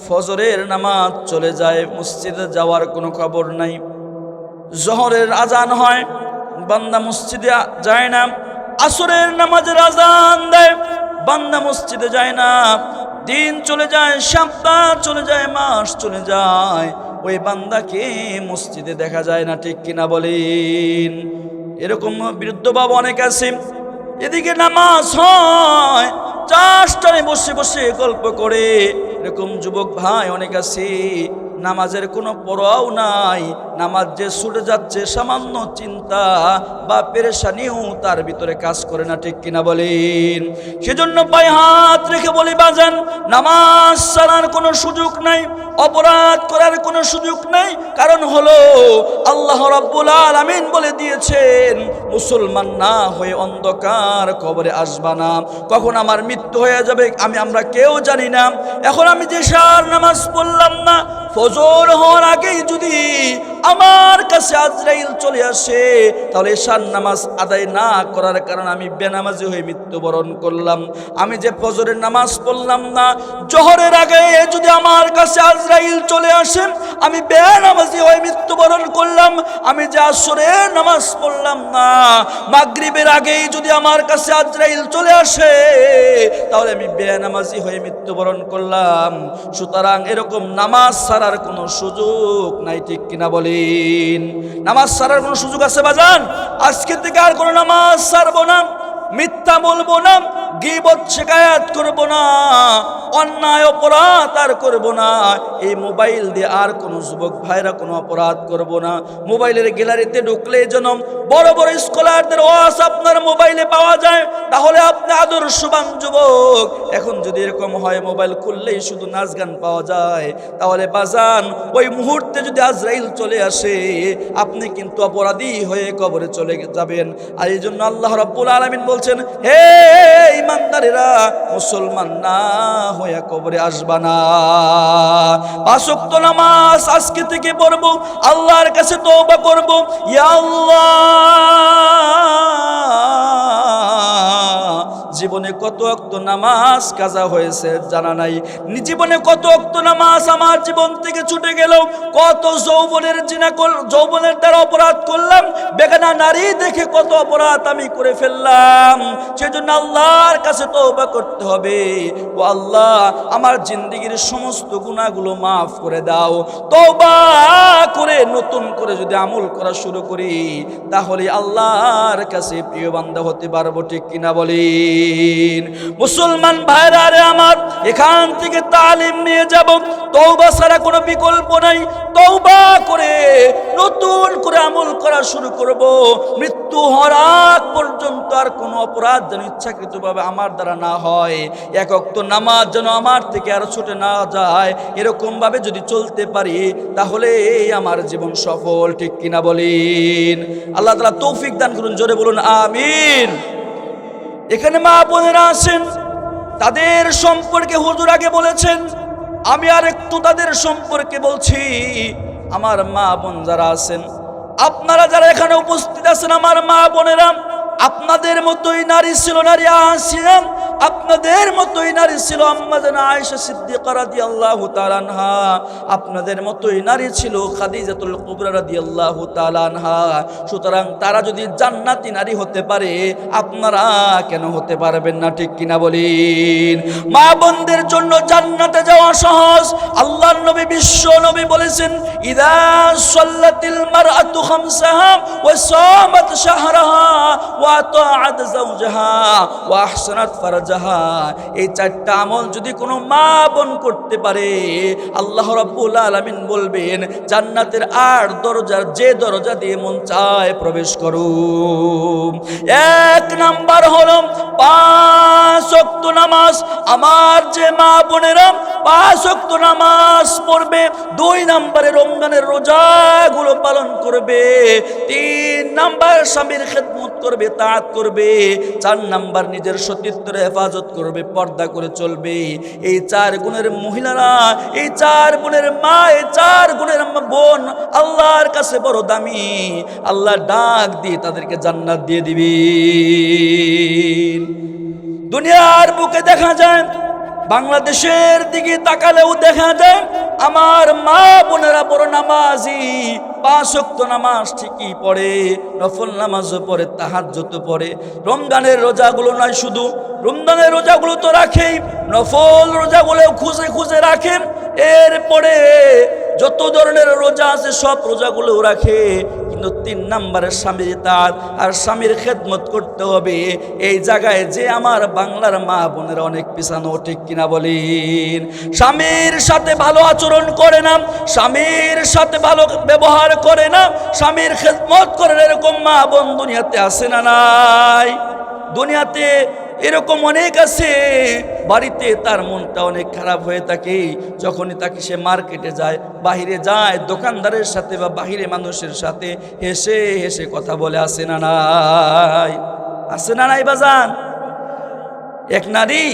ফজরের নামাজ চলে যায়, মসজিদে যাওয়ার কোনো খবর নাই। জোহরের আজান হয়, বান্দা মসজিদে যায় না। আসরের নামাজের আজান দেয়, বান্দা মসজিদে যায় না। দিন চলে যায়, সপ্তাহ চলে যায়, মাস চলে যায়, ওই বান্দাকে মসজিদে দেখা যায় না। ঠিক কিনা বলেন? এরকম বিরুদ্ধ ভাব অনেক আছে। এদিকে নামাজ হয়, চাষটানে বসে বসে গল্প করে, এরকম যুবক ভাই অনেক আছে। নামাজের কোনো পরোয়াও নাই, নামাজ যে ছুটে যাচ্ছে, সামান্য চিন্তা বা পেরেশানিও তার ভিতরে কাজ করে না। ঠিক কিনা বলেন? সেজন্য পায়ে হাত রেখে বলি বাজান, নামাজ ছাড়ার কোনো সুযোগ নাই, অপরাধ করার কোনো সুযোগ নাই। কারণ হলো আল্লাহ রাব্বুল আলামিন বলে দিয়েছেন, মুসলমান না হয়ে অন্ধকার কবরে আসবা না। কখন আমার মৃত্যু হয়ে যাবে আমরা কেউ জানি না। এখন আমি যে শার নামাজ পড়লাম না, ফজর হওয়ার আগেই যদি আমার কাছে আজরাইল চলে আসে, তাহলে এশার নামাজ আদায় না করার কারণে আমি বেনামাজি হয়ে মৃত্যুবরণ করলাম। আমি যে ফজরের নামাজ পড়লাম না, জোহরের আগে যদি আমার কাছে আজরাইল চলে আসে, আমি বেনামাজি হয়ে মৃত্যুবরণ করলাম। আমি যে আসরের নামাজ পড়লাম না, মাগরিবের আগেই যদি আমার কাছে আজরাইল চলে আসে, তাহলে আমি বেনামাজি হয়ে মৃত্যুবরণ করলাম। সুতরাং এরকম নামাজ ছাড়ার কোনো সুযোগ নাই। ঠিক কিনা বলেন? নামাজ ছাড়ার কোনো সুযোগ আছে বাজান? আজকে থেকে আর কোনো নামাজ ছাড়বো না, মিথ্যা বলবো না, গীবত শিকায়াত করবো না, অন্যায় অপরাধ আর করবো না। এই মোবাইল দিয়ে আর কোনো যুবক ভাইরা কোনো অপরাধ করবো না। মোবাইলের গ্যালারিতে ঢুকলে যেন বড় বড় স্কলারদের ওয়াজ আপনার মোবাইলে পাওয়া যায়, তাহলে আপনি আদর্শবান যুবক। এখন যদি এরকম হয় মোবাইল খুললেই শুধু নাচ গান পাওয়া যায়, তাহলে বাজান ওই মুহূর্তে যদি আজরাইল চলে আসে, আপনি কিন্তু অপরাধী হয়ে কবরে চলে যাবেন। আর এই জন্য আল্লাহ রাব্বুল আলামিন বলছেন, হে ইমানদারেরা, মুসলমান না হয়ে কবরে আসবা না। 5 ওয়াক্ত নামাজ আজকে থেকে পড়বো, আল্লাহর কাছে তওবা করব। ইয়া আল্লাহ, জীবনে কত ওয়াক্ত নামাজ কাজা হয়েছে জানা নাই, জীবনে কত ওয়াক্ত নামাজ আমার জীবন থেকে ছুটে গেল, কত যৌবনের দ্বারা অপরাধ করলাম, বেগানা নারী দেখে কত অপরাধ আমি করে ফেললাম। সেজন্য আল্লাহর কাছে তওবা করতে হবে। ও আল্লাহ, আমার জিন্দেগির সমস্ত গুনাহগুলো মাফ করে দাও। তওবা করে নতুন করে যদি আমল করা শুরু করি, তাহলে আল্লাহর কাছে প্রিয় বান্দা হতে পারবো। ঠিক কিনা বলেন? মুসলমান ভাইরা রে আমার, এখান থেকে তালিম নিয়ে যাব, তওবা ছাড়া কোনো বিকল্প নাই। তওবা করে নতুন করে আমল করা শুরু করব। মৃত্যু হওয়ার আগ পর্যন্ত আর কোনো অপরাধ যেন ইচ্ছাকৃতভাবে আমার দ্বারা না হয়, এক ওয়াক্ত নামাজ যেন আমার থেকে আর ছুটে না যায়, এরকম ভাবে যদি চলতে পারি, তাহলে আমার জীবন সফল। ঠিক কিনা বলেন? আল্লাহ তাআলা তৌফিক দান করুন। জোরে বলুন আমিন। এখানে মা বোনেরা আছেন, তাদের সম্পর্কে হুজুর আগে বলেছেন, আমি আর একটু তাদের সম্পর্কে বলছি। আমার মা বোন যারা আছেন, আপনারা যারা এখানে উপস্থিত আছেন, আমার মা বোনেরা, আপনাদের মতোই নারী ছিল নারী আসিয়া, আপনাদের মতোই নারী ছিল আম্মা জান আয়েশা সিদ্দিকা রাদিয়াল্লাহু তাআলা আনহা, আপনাদের মতোই নারী ছিল খাদিজাতুল কুবরা রাদিয়াল্লাহু তাআলা আনহা। সুতরাং তারা যদি জান্নাতি নারী হতে পারে, আপনারা কেন হতে পারবেন না? ঠিক কিনা বলেন? মা বোনদের জন্য জান্নাতে যাওয়া সহজ। আল্লাহর নবী বিশ্ব নবী বলেছেন, ইদা সাল্লাতিল মারআতু খামসাহা ওয়া সামাত শাহরাহা ওয়া আতাআত যাওজাহা ওয়া আহসানাত ফারজাহা, এই চারটা আমল যদি কোনো মা বোন করতে পারে, আল্লাহ রাব্বুল আলামিন বলবেন জান্নাতের 8 দরজার যে দরজা দিয়ে মন চায় প্রবেশ করো। এক নাম্বার হলো 5 ওয়াক্ত নামাজ। আমার যে মা বোনেরা 5 ওয়াক্ত নামাজ পড়বে, 2 নম্বরে রমজানের রোজাগুলো পালন করবে, 3 নাম্বার স্বামীর খেদমত করবে, তাআত করবে, 4 নাম্বার নিজের সতীত্বের হেফাজত করবে, পর্দা করে চলবে। এই 4 গুণের মহিলারা, এই 4 গুণের মা, এই 4 গুণের বোন আল্লাহর কাছে বড় দামি। আল্লাহ ডাক দিয়ে তাদেরকে জান্নাত দিয়ে দিবেন। দুনিয়ার বুকে দেখা যায়, বাংলাদেশের দিকে তাকালেও দেখা যায় আমার মা বোনেরা বড় নামাজি, 5 ওয়াক্ত নামাজ ঠিকই পড়ে, নফল নামাজও পড়ে, তাহাজ্জুদ পড়ে। রমজানের রোজাগুলো নয় শুধু, রমজানের রোজাগুলো তো রাখেই, নফল রোজাগুলো খুঁজে খুঁজে রাখেন। এরপরে যত ধরনের রোজা আছে সব রোজাগুলো রাখে, কিন্তু 3 নম্বরের স্বামীর তার আর স্বামীর খেদমত করতে হবে। এই জায়গায় যে আমার বাংলার মা বোনের অনেক পিছানো, ঠিক কিনা বলেন? স্বামীর সাথে ভালো আচরণ করে না, স্বামীর সাথে ভালো ব্যবহার করে না, স্বামীর খেদমত করে, এরকম মা বোন দুনিয়াতে আছে না নাই? দুনিয়াতে এরকম অনেক আছে। বাড়িতে তার মনটা অনেক খারাপ হয়ে থাকে, যখনই তাকে সে মার্কেটে যায়, বাহিরে যায়, দোকানদারের সাথে বা বাহিরে মানুষের সাথে হেসে হেসে কথা বলে, আসে না নাই? আসে না নাই বাজান? এক নারী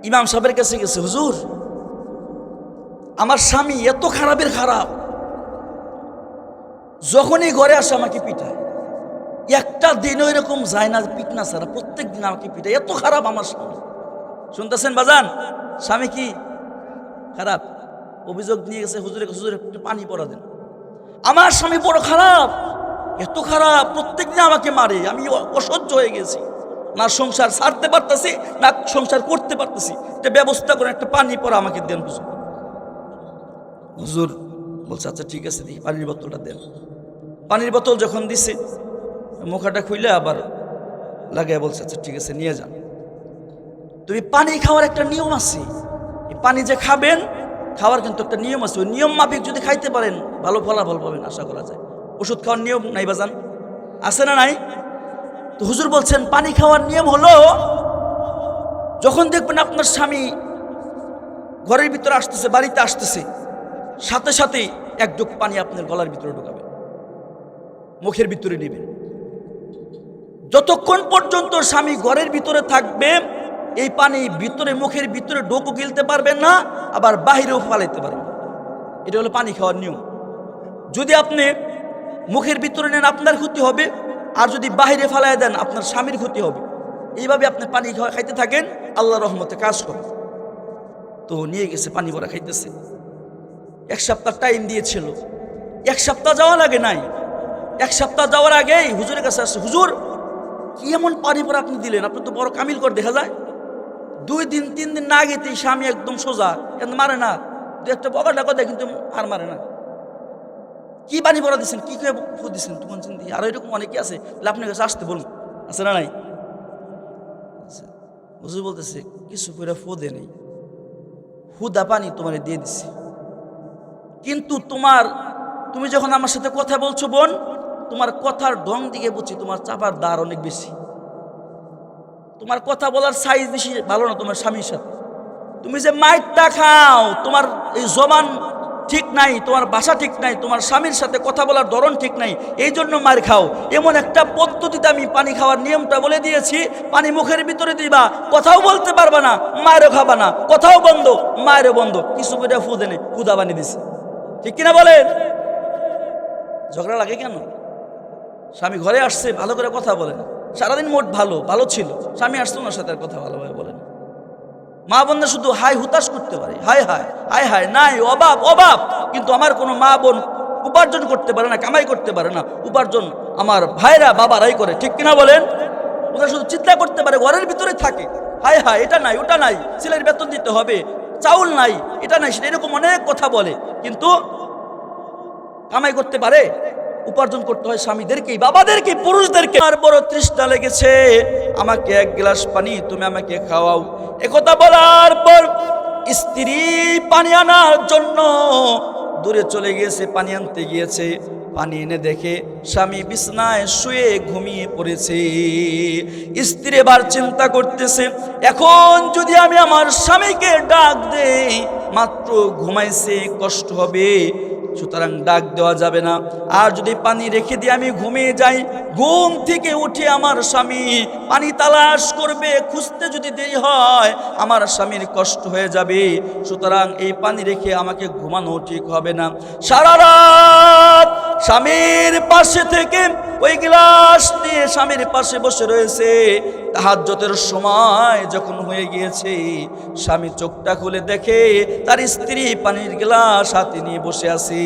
ইমাম সাহেবের কাছে গেছে, হুজুর আমার স্বামী এত খারাপের খারাপ, যখনই ঘরে আসে আমাকে পিটায়, একটা দিনও এরকম যায় না পিটনা ছাড়া, প্রত্যেক দিন আমাকে পিটায়, এত খারাপ আমার স্বামী। শুনতেছেন বাজান? স্বামী কি খারাপ? অভিযোগ নিয়ে গেছে হুজুরে, হুজুর একটু পানি পড়া দেন, আমার স্বামী বড় খারাপ, এত খারাপ, প্রত্যেক দিন আমাকে মারে, আমি অসহ্য হয়ে গেছি, না সংসার ছাড়তে পারতেছি না সংসার করতে পারতেছি, একটা ব্যবস্থা করে একটা পানি পড়া আমাকে দেন হুজুর। হুজুর বলছে আচ্ছা ঠিক আছে, দিই পানির বোতলটা দেন। পানির বোতল যখন দিছে, মুখাটা খুলে আবার লাগাই বলছে আচ্ছা ঠিক আছে নিয়ে যান। তুমি পানি খাওয়ার একটা নিয়ম আছে, এই পানি যে খাবেন, খাওয়ার কিন্তু একটা নিয়ম আছে, ওই নিয়ম মাফিক যদি খাইতে পারেন ভালো ফলাফল পাবেন আশা করা যায়। ওষুধ খাওয়ার নিয়ম নাই বাজান, আছে না নাই? তো হুজুর বলছেন পানি খাওয়ার নিয়ম হলো, যখন দেখবেন আপনার স্বামী ঘরের ভিতরে আসতেছে, বাড়িতে আসতেছে, সাথে সাথে 1 ঢোক পানি আপনার গলার ভিতরে ঢোকাবেন, মুখের ভিতরে নেবেন। যতক্ষণ পর্যন্ত স্বামী ঘরের ভিতরে থাকবে, এই পানি ভিতরে মুখের ভিতরে ঢোকও গিলতে পারবেন না, আবার বাহিরেও ফালাইতে পারবেন। এটা হলো পানি খাওয়ার নিয়ম। যদি আপনি মুখের ভিতরে নেন আপনার ক্ষতি হবে, আর যদি বাহিরে ফালাই দেন আপনার স্বামীর ক্ষতি হবে। এইভাবে আপনি পানি খাইতে থাকেন, আল্লাহর রহমতে কাজ করেন। তো নিয়ে গেছে পানি ভরা খাইতেছে, 1 সপ্তাহ টাইম দিয়েছিল, 1 সপ্তাহ যাওয়া লাগে নাই, 1 সপ্তাহ যাওয়ার আগেই হুজুরের কাছে আসছে, হুজুর কি এমন পানি পরে আপনি দিলেন, আপনি তো বড় কামিল করে দেখা যায়। 2 দিন 3 দিন না গেতেই স্বামী একদম সোজা, কিন্তু মারে না, 2-একটা বকা ডাকা দেয় কিন্তু আর মারে না। কি পানি পরা দিচ্ছেন, কি করে ফু দিচ্ছেন, তখন চিন্তি আর এরকম অনেকে আছে, তাহলে আপনার কাছে আসতে বলুন, আছে না নাই? হুজুর বলতেছে কিছু করে ফু দে নেই, হুদা পানি তোমার দিয়ে দিচ্ছে, কিন্তু তুমি যখন আমার সাথে কথা বলছো বোন, তোমার কথার ঢং দিকে বুঝছি তোমার চাপার দার অনেক বেশি, তোমার কথা বলার সাইজ বেশি ভালো না তোমার স্বামীর সাথে। তুমি যে মাইটটা খাও, তোমার এই জবান ঠিক নাই, তোমার ভাষা ঠিক নাই, তোমার স্বামীর সাথে কথা বলার ধরন ঠিক নাই, এই জন্য মার খাও। এমন একটা পদ্ধতিতে আমি পানি খাওয়ার নিয়মটা বলে দিয়েছি, পানি মুখের ভিতরে দিবা, কথাও বলতে পারবা না, মায়েরও খাবা না, কথাও বন্ধ, মায়েরও বন্ধ, কিছু করে ফু দেনে খুদা বানিয়ে দিছে, ঠিক কিনা বলেন? ঝগড়া লাগে কেন? স্বামী ঘরে আসছে, ভালো করে কথা বলে না, সারাদিন মোট ভালো ভালো ছিল, স্বামী আসতো ওনার সাথে আর কথা ভালোভাবে বলেন। মা বোনরা শুধু হাই হুতাশ করতে পারে, হায় হায় হায় হায়, নাই অভাব অভাব, কিন্তু আমার কোনো মা বোন উপার্জন করতে পারে না, কামাই করতে পারে না, উপার্জন আমার ভাইরা বাবারাই করে, ঠিক কিনা বলেন? ওরা শুধু চিন্তা করতে পারে, ঘরের ভিতরে থাকে, হায় হায় এটা নাই ওটা নাই, ছেলের বেতন দিতে হবে, চাউল নাই, এটা নাই সেটা, এরকম অনেক কথা বলে, কিন্তু কামাই করতে পারে? উপার্জন করতে হয় স্বামীদেরকেই, বাবাদেরকেই, পুরুষদেরকে। আর বড় তৃষ্ণা লেগেছে, আমাকে এক গ্লাস পানি তুমি আমাকে খাওয়াও। একথা বলার পর স্ত্রী পানি আনার জন্য দূরে চলে গিয়েছে, পানি আনতে গিয়েছে। পানি এনে দেখে স্বামী বিছনায় শুয়ে ঘুমিয়ে পড়েছে। স্ত্রী এবার চিন্তা করতেছে, এখন যদি আমি আমার স্বামীকে ডাক দেই, মাত্র ঘুমাইছে, কষ্ট হবে, সুতরাং ডাক দেওয়া যাবে না। আর যদি পানি রেখে দিয়ে আমি ঘুমিয়ে যাই, ঘুম থেকে উঠে আমার স্বামী পানি তালাশ করবে, খুঁজতে যদি দেরি হয় আমার স্বামীর কষ্ট হয়ে যাবে, সুতরাং এই পানি রেখে আমাকে ঘুমানো ঠিক হবে না। সারা রাত স্বামীর পাশে থেকে ওই গ্লাস নিয়ে স্বামীর পাশে বসে রয়েছে। তাহাজ্জুদের সময় যখন হয়ে গিয়েছে, স্বামী চোখটা খুলে দেখে তার স্ত্রী পানির গ্লাস হাতে নিয়ে বসে আছে।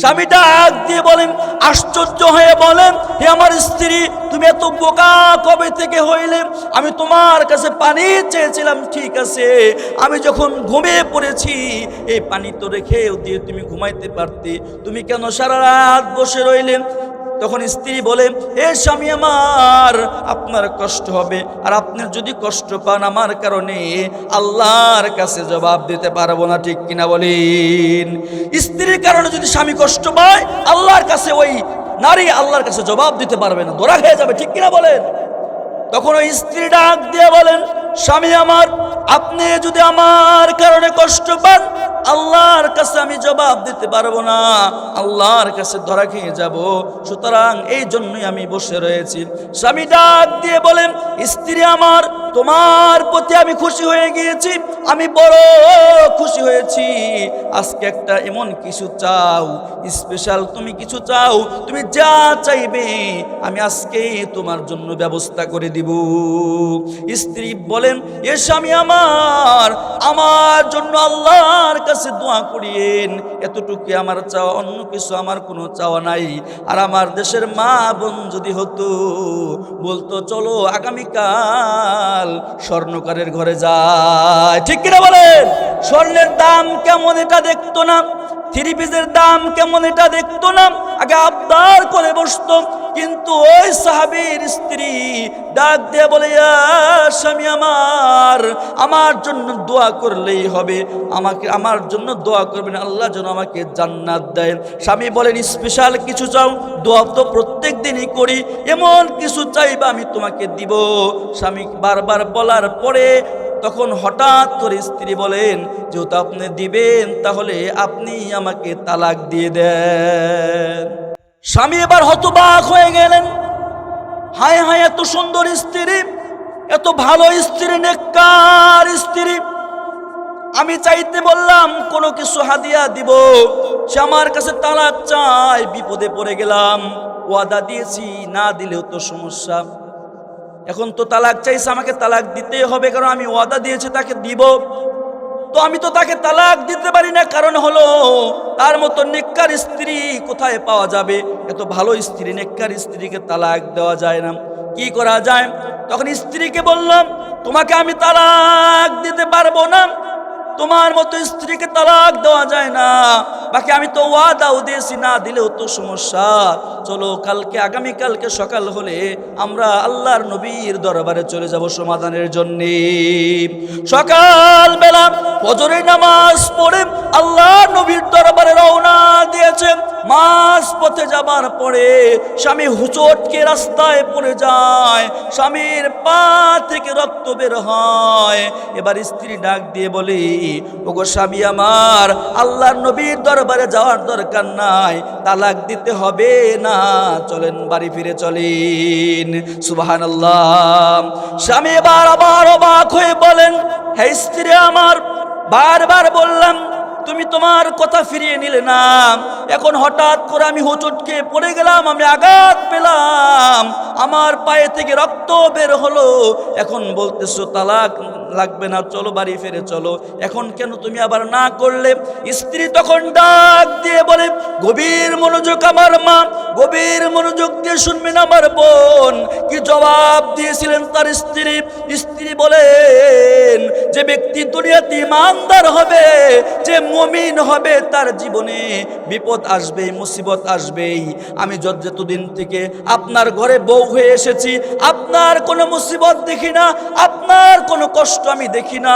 স্বামী ডাক দিয়ে বলেন, আশ্চর্য হয়ে বলেন, হে আমার স্ত্রী, তুমি এত বোকা কবে থেকে হইলে? আমি তোমার কাছে পানি চেয়েছিলাম, ঠিক আছে, আমি যখন ঘুমিয়ে পড়েছি এই পানি তো রেখেও দিয়ে তুমি ঘুমাইতে পারতে, তুমি কেন সারা রাত বসে রইলেন? তখন স্ত্রী বলে, হে স্বামী আমার, আপনার কষ্ট হবে, আর আপনি যদি কষ্ট পান আমার কারণে আল্লাহর কাছে জবাব দিতে পারবো না, ঠিক কিনা বলেন? স্ত্রীর কারণে যদি স্বামী কষ্ট পায়, আল্লাহর কাছে ওই নারী আল্লাহর কাছে জবাব দিতে পারবে না, ধরা খেয়ে যাবে, ঠিক কিনা বলেন? তখন ওই স্ত্রী ডাক দিয়ে বলেন, স্বামী আমার, আপনি যদি আমার কারণে কষ্ট পান, আল্লাহর কাছে আমি জবাব দিতে পারবো না, আল্লাহর কাছে ধরা খেয়ে যাব, সুতরাং এই জন্যই আমি বসে রয়েছি। স্বামী ডাক দিয়ে বলেন, স্ত্রী আমার, তোমার প্রতি আমি খুশি হয়ে গিয়েছি, আমি বড় খুশি হয়েছি। আজকে একটা এমন কিছু চাও, স্পেশাল তুমি কিছু চাও, তুমি যা চাইবে আমি আজকে তোমার জন্য ব্যবস্থা করে দিব। স্ত্রী বলেন, এ স্বামী আমার, আমার জন্য আল্লাহর কাছে দোয়া করিয়েন, এতটুকু আমার চাওয়া, অন্য কিছু আমার কোনো চাওয়া নাই। আর আমার দেশের মা বোন যদি হতো, বলতো চলো আগামীকাল স্বর্ণকারের ঘরে যায়, ঠিক কিনা বলেন? স্বর্ণের দাম কেমন এটা দেখতো না, থ্রি পিসের দাম কেমন এটা দেখতো না, আগে আবদার করে বসতো। কিন্তু ওই সাহাবীর স্ত্রী ডাক দিয়ে বলে, স্বামী আমার, আমার জন্য দোয়া করলেই হবে, আমাকে, আমার জন্য দোয়া করবেন, আল্লাহ যেন আমাকে জান্নাত দেয়। স্বামী বলেন, স্পেশাল কিছু চাও? দোয়া তো প্রত্যেক দিনই করি, এমন কিছু চাইবা আমি তোমাকে দিব। স্বামী বারবার বলার পরে তখন হঠাৎ করে স্ত্রী বলেন, যেহেতু আপনি দিবেন তাহলে আপনি আমাকে তালাক দিয়ে দেন। স্বামী এবার হতবাক হয়ে গেলেন, হায় হায়, এত সুন্দর স্ত্রী, এত ভালো স্ত্রী, নেককার স্ত্রী, আমি চাইতে বললাম কোনো কিছু হাদিয়া দিব, সে আমার কাছে তালাক চাই, বিপদে পড়ে গেলাম। ওয়াদা দিয়েছি, না দিলেও তো সমস্যা, এখন তো তালাক চাইছে, আমাকে তালাক দিতেই হবে, কারণ আমি ওয়াদা দিয়েছি তাকে দিব, তো আমি তো তাকে তালাক দিতে পারি না, কারণ হলো তার মতো নেককার স্ত্রী কোথায় পাওয়া যাবে? এত ভালো স্ত্রী, নেককার স্ত্রীকে তালাক দেওয়া যায় না, কি করা যায়? তখন স্ত্রীকে বললাম, তোমাকে আমি তালাক দিতে পারবো না, তোমার মতো স্ত্রীকে তালাক দেওয়া যায় না, বাকি আমি তো ওয়াদাও দিয়েছি, না দিলেও তো সমস্যা, চলো কালকে, আগামীকালকে সকাল হলে আমরা আল্লাহর নবীর দরবারে চলে যাব সমাধানের জন্য। সকাল বেলা ফজরের নামাজ পড়ে আল্লাহর নবীর দরবারে রওনা দিয়েছে। মাঝ পথে যাবার পরে স্বামী হুচটকে রাস্তায় পড়ে যায়, স্বামীর পা থেকে রক্ত বের হয়। এবার স্ত্রী ডাক দিয়ে বলে, ওগো স্বামী আমার, আল্লাহর নবীর দরবারে যাওয়ার দরকার নাই, তালাক দিতে হবে না, চলেন বাড়ি ফিরে চলেন। সুবহানাল্লাহ। স্বামী এবার আবার অবাক হয়ে বলেন, হে স্ত্রী আমার, বারবার বললাম তুমি তোমার কথা ফিরিয়ে নিলে না। এখন হঠাৎ করে আমি হোঁচটকে পড়ে গেলাম, আমি আঘাত পেলাম, আমার পায়ে থেকে রক্ত বের হলো। এখন বলতেছো তালাক লাগবে না, চলো বাড়ি ফিরে চলো। এখন কেন তুমি আবার না করলে? স্ত্রী তখন ডাক দিয়ে বলে, গভীর মনোযোগ আমার মা, গভীর মনোযোগ দিয়ে শুনবেন আমার বোন কি জবাব দিয়েছিলেন তার স্ত্রী। স্ত্রী বলেন, যে ব্যক্তি দুনিয়াতে ইমানদার হবে, যে মুমিন হবে, তার জীবনে বিপদ আসবেই, মুসিবত আসবেই। আমি যতদিন থেকে আপনার ঘরে বউ হয়ে এসেছি, আপনার কোনো মুসিবত দেখি না, আপনার কোনো কষ্ট আমি দেখি না।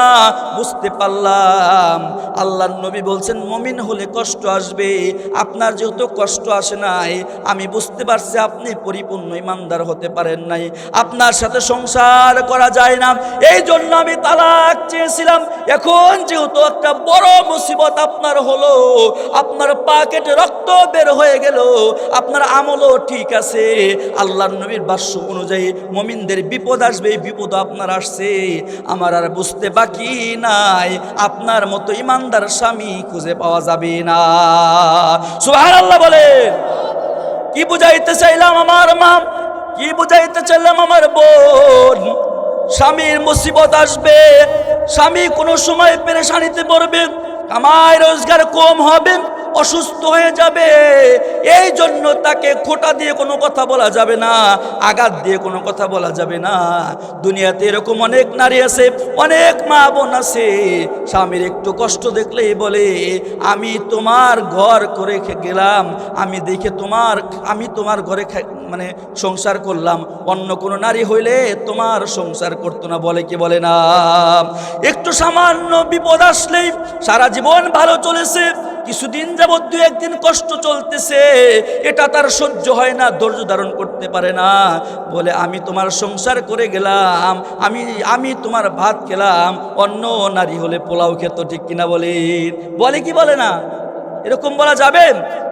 বুঝতে পারলাম আল্লাহর নবী বলছেন মুমিন হলে কষ্ট আসবে। আপনার যেহেতু কষ্ট আসে নাই, আমি বুঝতে পারছি আপনি পরিপূর্ণ ইমানদার হতে পারেন নাই, আপনার সাথে সংসার করা যায় না, এই জন্য আমি তালাক চেয়েছিলাম। এখন যেহেতু একটা বড় মুসিবত আপনার হলো, আপনার পা কেটে রক্ত বের হয়ে গেল, আপনার আমলও ঠিক আছে, আল্লাহর নবীর ভাষ্য অনুযায়ী মুমিনদের বিপদ আসবে, এই বিপদ আপনার আসছে, আমার আর বুঝতে বাকি নাই, আপনার মতো ইমানদার স্বামী খুঁজে পাওয়া যাবে না। সুবহানাল্লাহ বলেন। কি বুঝাইতে চাইলাম আমার মা, কি বুঝাইতে চাইলাম আমার বোন? স্বামীর মুসিবত আসবে, স্বামী কোনো সময় পেরেশানিতে পড়বে, কামাই রোজগার কম হবে, অসুস্থ হয়ে যাবে, এই জন্য তাকে খোঁটা দিয়ে কোনো কথা বলা যাবে না, আঘাত দিয়ে কোনো কথা বলা যাবে না। দুনিয়াতে এরকম অনেক নারী আছে, অনেক মা বোন আছে, স্বামীর একটু কষ্ট দেখলেই বলে, আমি তোমার ঘর করে গেলাম, আমি দেখে আমি তোমার ঘরে মানে সংসার করলাম, অন্য কোনো নারী হইলে তোমার সংসার করতো না, বলে কি বলে না? একটু সামান্য বিপদ আসলেই সারা জীবন ভালো চলেছে, কিছুদিন যাবত দু একদিন কষ্ট চলতেছে, এটা তার সহ্য হয় না, ধৈর্য ধারণ করতে পারে না, বলে আমি তোমার সংসার করে গেলাম, আমি তোমার ভাত খেলাম, অন্য নারী হলে পোলাও খেত, ঠিক কিনা বলে কি বলে না? এরকম বলা যাবে?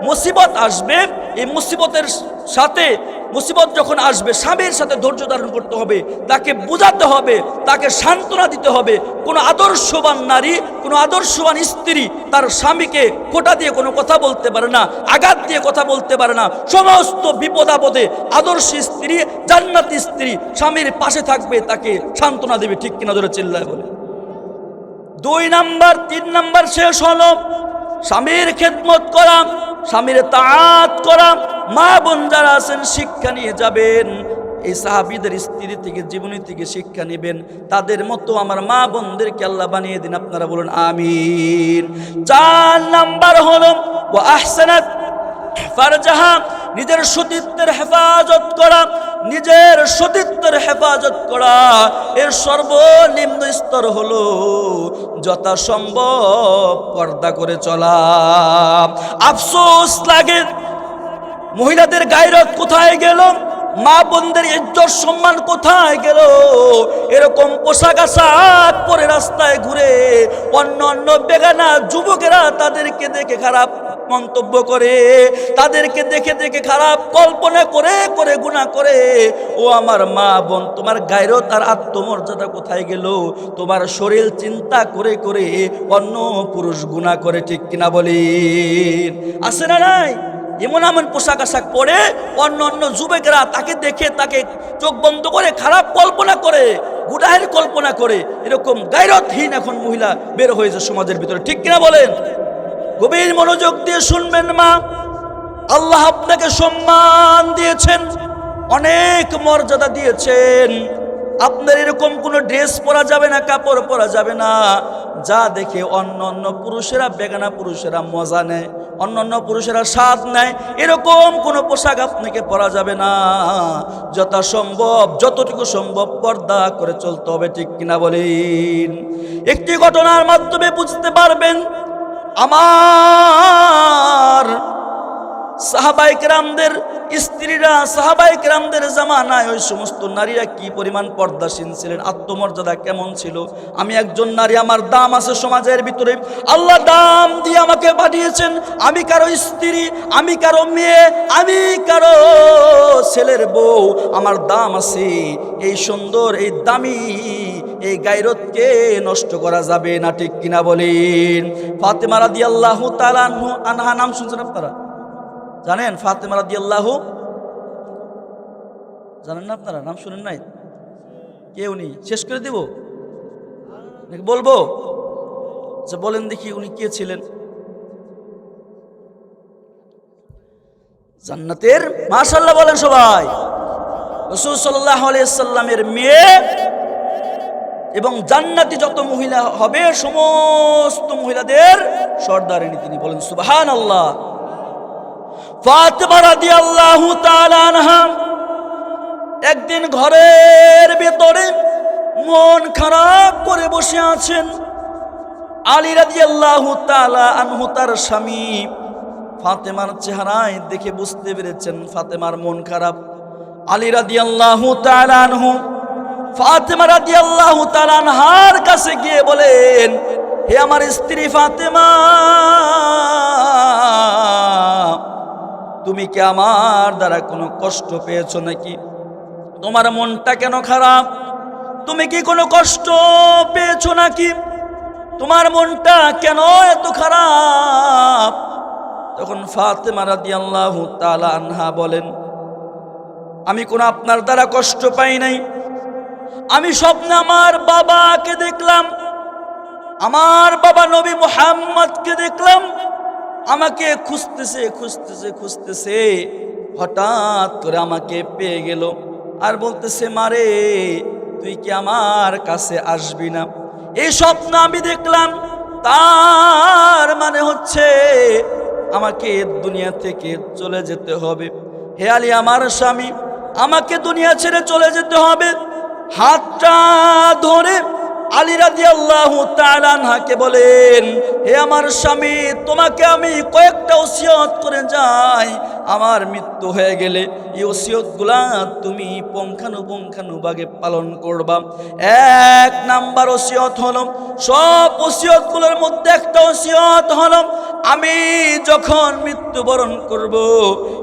মুসিবত আসবে, এই মুসিবতের সাথে, মুসিবত যখন আসবে স্বামীর সাথে ধৈর্য ধারণ করতে হবে, তাকে বোঝাতে হবে, তাকে সান্ত্বনা দিতে হবে। কোনো আদর্শবান নারী, কোনো আদর্শবান স্ত্রী তার স্বামীকে কোটা দিয়ে কোনো কথা বলতে পারে না, আঘাত দিয়ে কথা বলতে পারে না। সমস্ত বিপদ আপদে আদর্শ স্ত্রী, জান্নাতি স্ত্রী স্বামীর পাশে থাকবে, তাকে সান্ত্বনা দেবে, ঠিক কিনা ধরে চিল্লায় বলে। 2 নাম্বার 3 নাম্বার শেষ হলো স্বামীর খেদমত করা, স্বামীর তাআত করা। মা বোন যারা আছেন শিক্ষা নিয়ে যাবেন, এই সাহাবীদের স্ত্রী থেকে, জীবনী থেকে শিক্ষা নেবেন, তাদের মতো আমার মা বোনদেরকে আল্লাহ বানিয়ে দিন। আপনারা বলুন আমিন। 4 নাম্বার হলো ওয়া আহসানাত ফারজাহা, নিজের সতীত্বের হেফাজত করা, নিজের সতীত্বের হেফাজত করা। এর সর্বনিম্ন স্তর হলো যথাসম্ভব পর্দা করে চলা। আফসোস লাগে মহিলাদের গায়রত কোথায় গেল, মা বোনদের ইজ্জত সম্মান কোথায় গেল? এরকম পোশাক আশাক পরে রাস্তায় ঘুরে অন্য বেগানা যুবকেরা তাদেরকে দেখে খারাপ মন্তব্য করে, তাদেরকে দেখে দেখে খারাপ কল্পনা করে করে গুনাহ করে। ও আমার মা বোন, তোমার গায়রত আর আত্মমর্যাদা কোথায় গেল? তোমার শরীর চিন্তা করে করে অন্য পুরুষ গুনাহ করে, ঠিক কিনা বলেন? আছে না নাই? এমন পোশাক আশাক পরে অন্য যুবকেরা তাকে দেখে তাকে চোখ বন্ধ করে খারাপ কল্পনা করে, গুনাহের কল্পনা করে। এরকম গায়রতহীন এখন মহিলা বের হয়েছে সমাজের ভিতরে, ঠিক কিনা বলেন? গভীর মনোযোগ দিয়ে শুনবেন মা, আল্লাহ আপনাকে সম্মান দিয়েছেন, অনেক মর্যাদা দিয়েছেন। আপনার এরকম কোনো ড্রেস পরা যাবে না, কাপড় পরা যাবে না যা দেখে অন্য পুরুষেরা, বেগানা পুরুষেরা মজা নেয়, অন্য পুরুষেরা স্বাদ নেয়, এরকম কোনো পোশাক আপনাকে পরা যাবে না। যথাসম্ভব, যতটুকু সম্ভব পর্দা করে চলতে হবে, ঠিক কিনা বলেন? একটি ঘটনার মাধ্যমে বুঝতে পারবেন আমার সাহাবায়ে কেরামদের স্ত্রীরা, সাহাবায়ে কেরামদের জামানায় ওই সমস্ত নারীরা কি পরিমাণ পর্দাশীল ছিলেন, আত্মমর্যাদা কেমন ছিল। আমি একজন নারী, আমার দাম আছে সমাজের ভিতরে, আল্লাহ দাম দিয়ে আমাকে পাঠিয়েছেন। আমি কারো স্ত্রী, আমি কারো মেয়ে, আমি কারো ছেলের বউ, আমার দাম আছে। এই সুন্দর, এই দামি এই গায়রতকে নষ্ট করা যাবে না, ঠিক কিনা বলেন? ফাতেমা রাদিয়াল্লাহু তাআলা আনহা নাম শুনছেন আপনারা? জানেন ফাতেমা রাদিয়াল্লাহু? জানেন না আপনারা? নাম শুনেন নাই? কে উনি? শেষ করে দিব নাকি বলবো? আচ্ছা বলেন দেখি উনি কে ছিলেন? জান্নাতের মাশাআল্লাহ বলেন সবাই। রাসূল সাল্লাল্লাহু আলাইহি সাল্লামের মেয়ে এবং জান্নাতি যত মহিলা হবে সমস্ত মহিলাদের সর্দারিনী তিনি। বলেন সুবহানাল্লাহ। ফাতেমা রাদিয়াল্লাহু তাআলা আনহা একদিন ঘরের ভেতরে মন খারাপ করে বসে আছেন। আলী রাদিয়াল্লাহু তাআলা আনহু তার স্বামী ফাতেমার চেহারায় দেখে বুঝতে পেরেছেন ফাতেমার মন খারাপ। আলী রাদিয়াল্লাহু তাআলা আনহু ফাতেমা রাদিয়াল্লাহু তাআলা আনহার কাছে গিয়ে বলেন, হে আমার স্ত্রী ফাতেমা, তুমি কি আমার দ্বারা কোনো কষ্ট পেয়েছো নাকি? তোমার মনটা কেন খারাপ? তুমি কি কোনো কষ্ট পেয়েছো নাকি? তোমার মনটা কেন এত খারাপ? তখন ফাতেমা রাদিয়াল্লাহু তাআলা আনহা বলেন, আমি কোনো আপনার দ্বারা কষ্ট পাই নাই। আমি স্বপ্নে আমার বাবাকে দেখলাম, আমার বাবা নবী মুহাম্মদকে দেখলাম, আমাকে খুঁজতেছে খুঁজতেছে খুঁজতেছে, হঠাৎ করে আমাকে পেয়ে গেল আর বলতেছে, মারে তুই কি আমার কাছে আসবি না? এই স্বপ্ন আমি দেখলাম, তার মানে হচ্ছে আমাকে দুনিয়া থেকে চলে যেতে হবে। হে আলী আমার স্বামী, আমাকে দুনিয়া ছেড়ে চলে যেতে হবে। হাতটা ধরে আলী রাদিয়াল্লাহু তাআলা আনহাকে বলেন, হে আমার স্বামী, তোমাকে আমি কয়েকটা ওসিয়ত করে যাই। আমার মৃত্যু হয়ে গেলে এই ওসিয়তগুলা তুমি পুঙ্খানুপুঙ্খানুভাবে পালন করবা। এক নাম্বার ওসিয়ত হলো, সব ওসিয়তগুলোর মধ্যে একটা ওসিয়ত হলো, আমি যখন মৃত্যুবরণ করব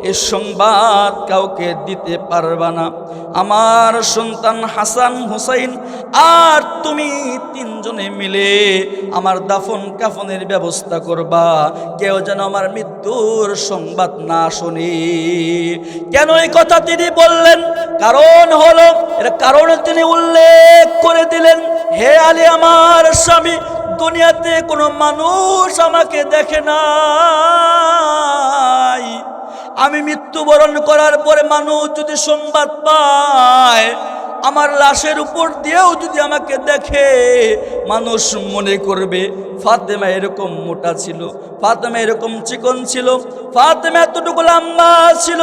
এই সংবাদ কাউকে দিতে পারবা না। আমার সন্তান হাসান হুসাইন আর তুমি তিনজনে মিলে আমার দাফন কাফনের ব্যবস্থা করবা, কেউ যেন আমার মৃত্যুর সংবাদ না শুনে। কেন এই কথা তিনি বললেন? কারণ হলো, এর কারণ তিনি উল্লেখ করে দিলেন, হে আলী আমার স্বামী, দুনিয়াতে কোনো মানুষ আমাকে দেখে নাই। আমি মৃত্যুবরণ করার পরে মানুষ যদি সংবাদ পায়, আমার লাশের উপর দিয়েও যদি আমাকে দেখে, মানুষ মনে করবে ফাতেমা এরকম মোটা ছিল, ফাতেমা এরকম চিকন ছিল, ফাতেমা এতটুকু লম্বা ছিল।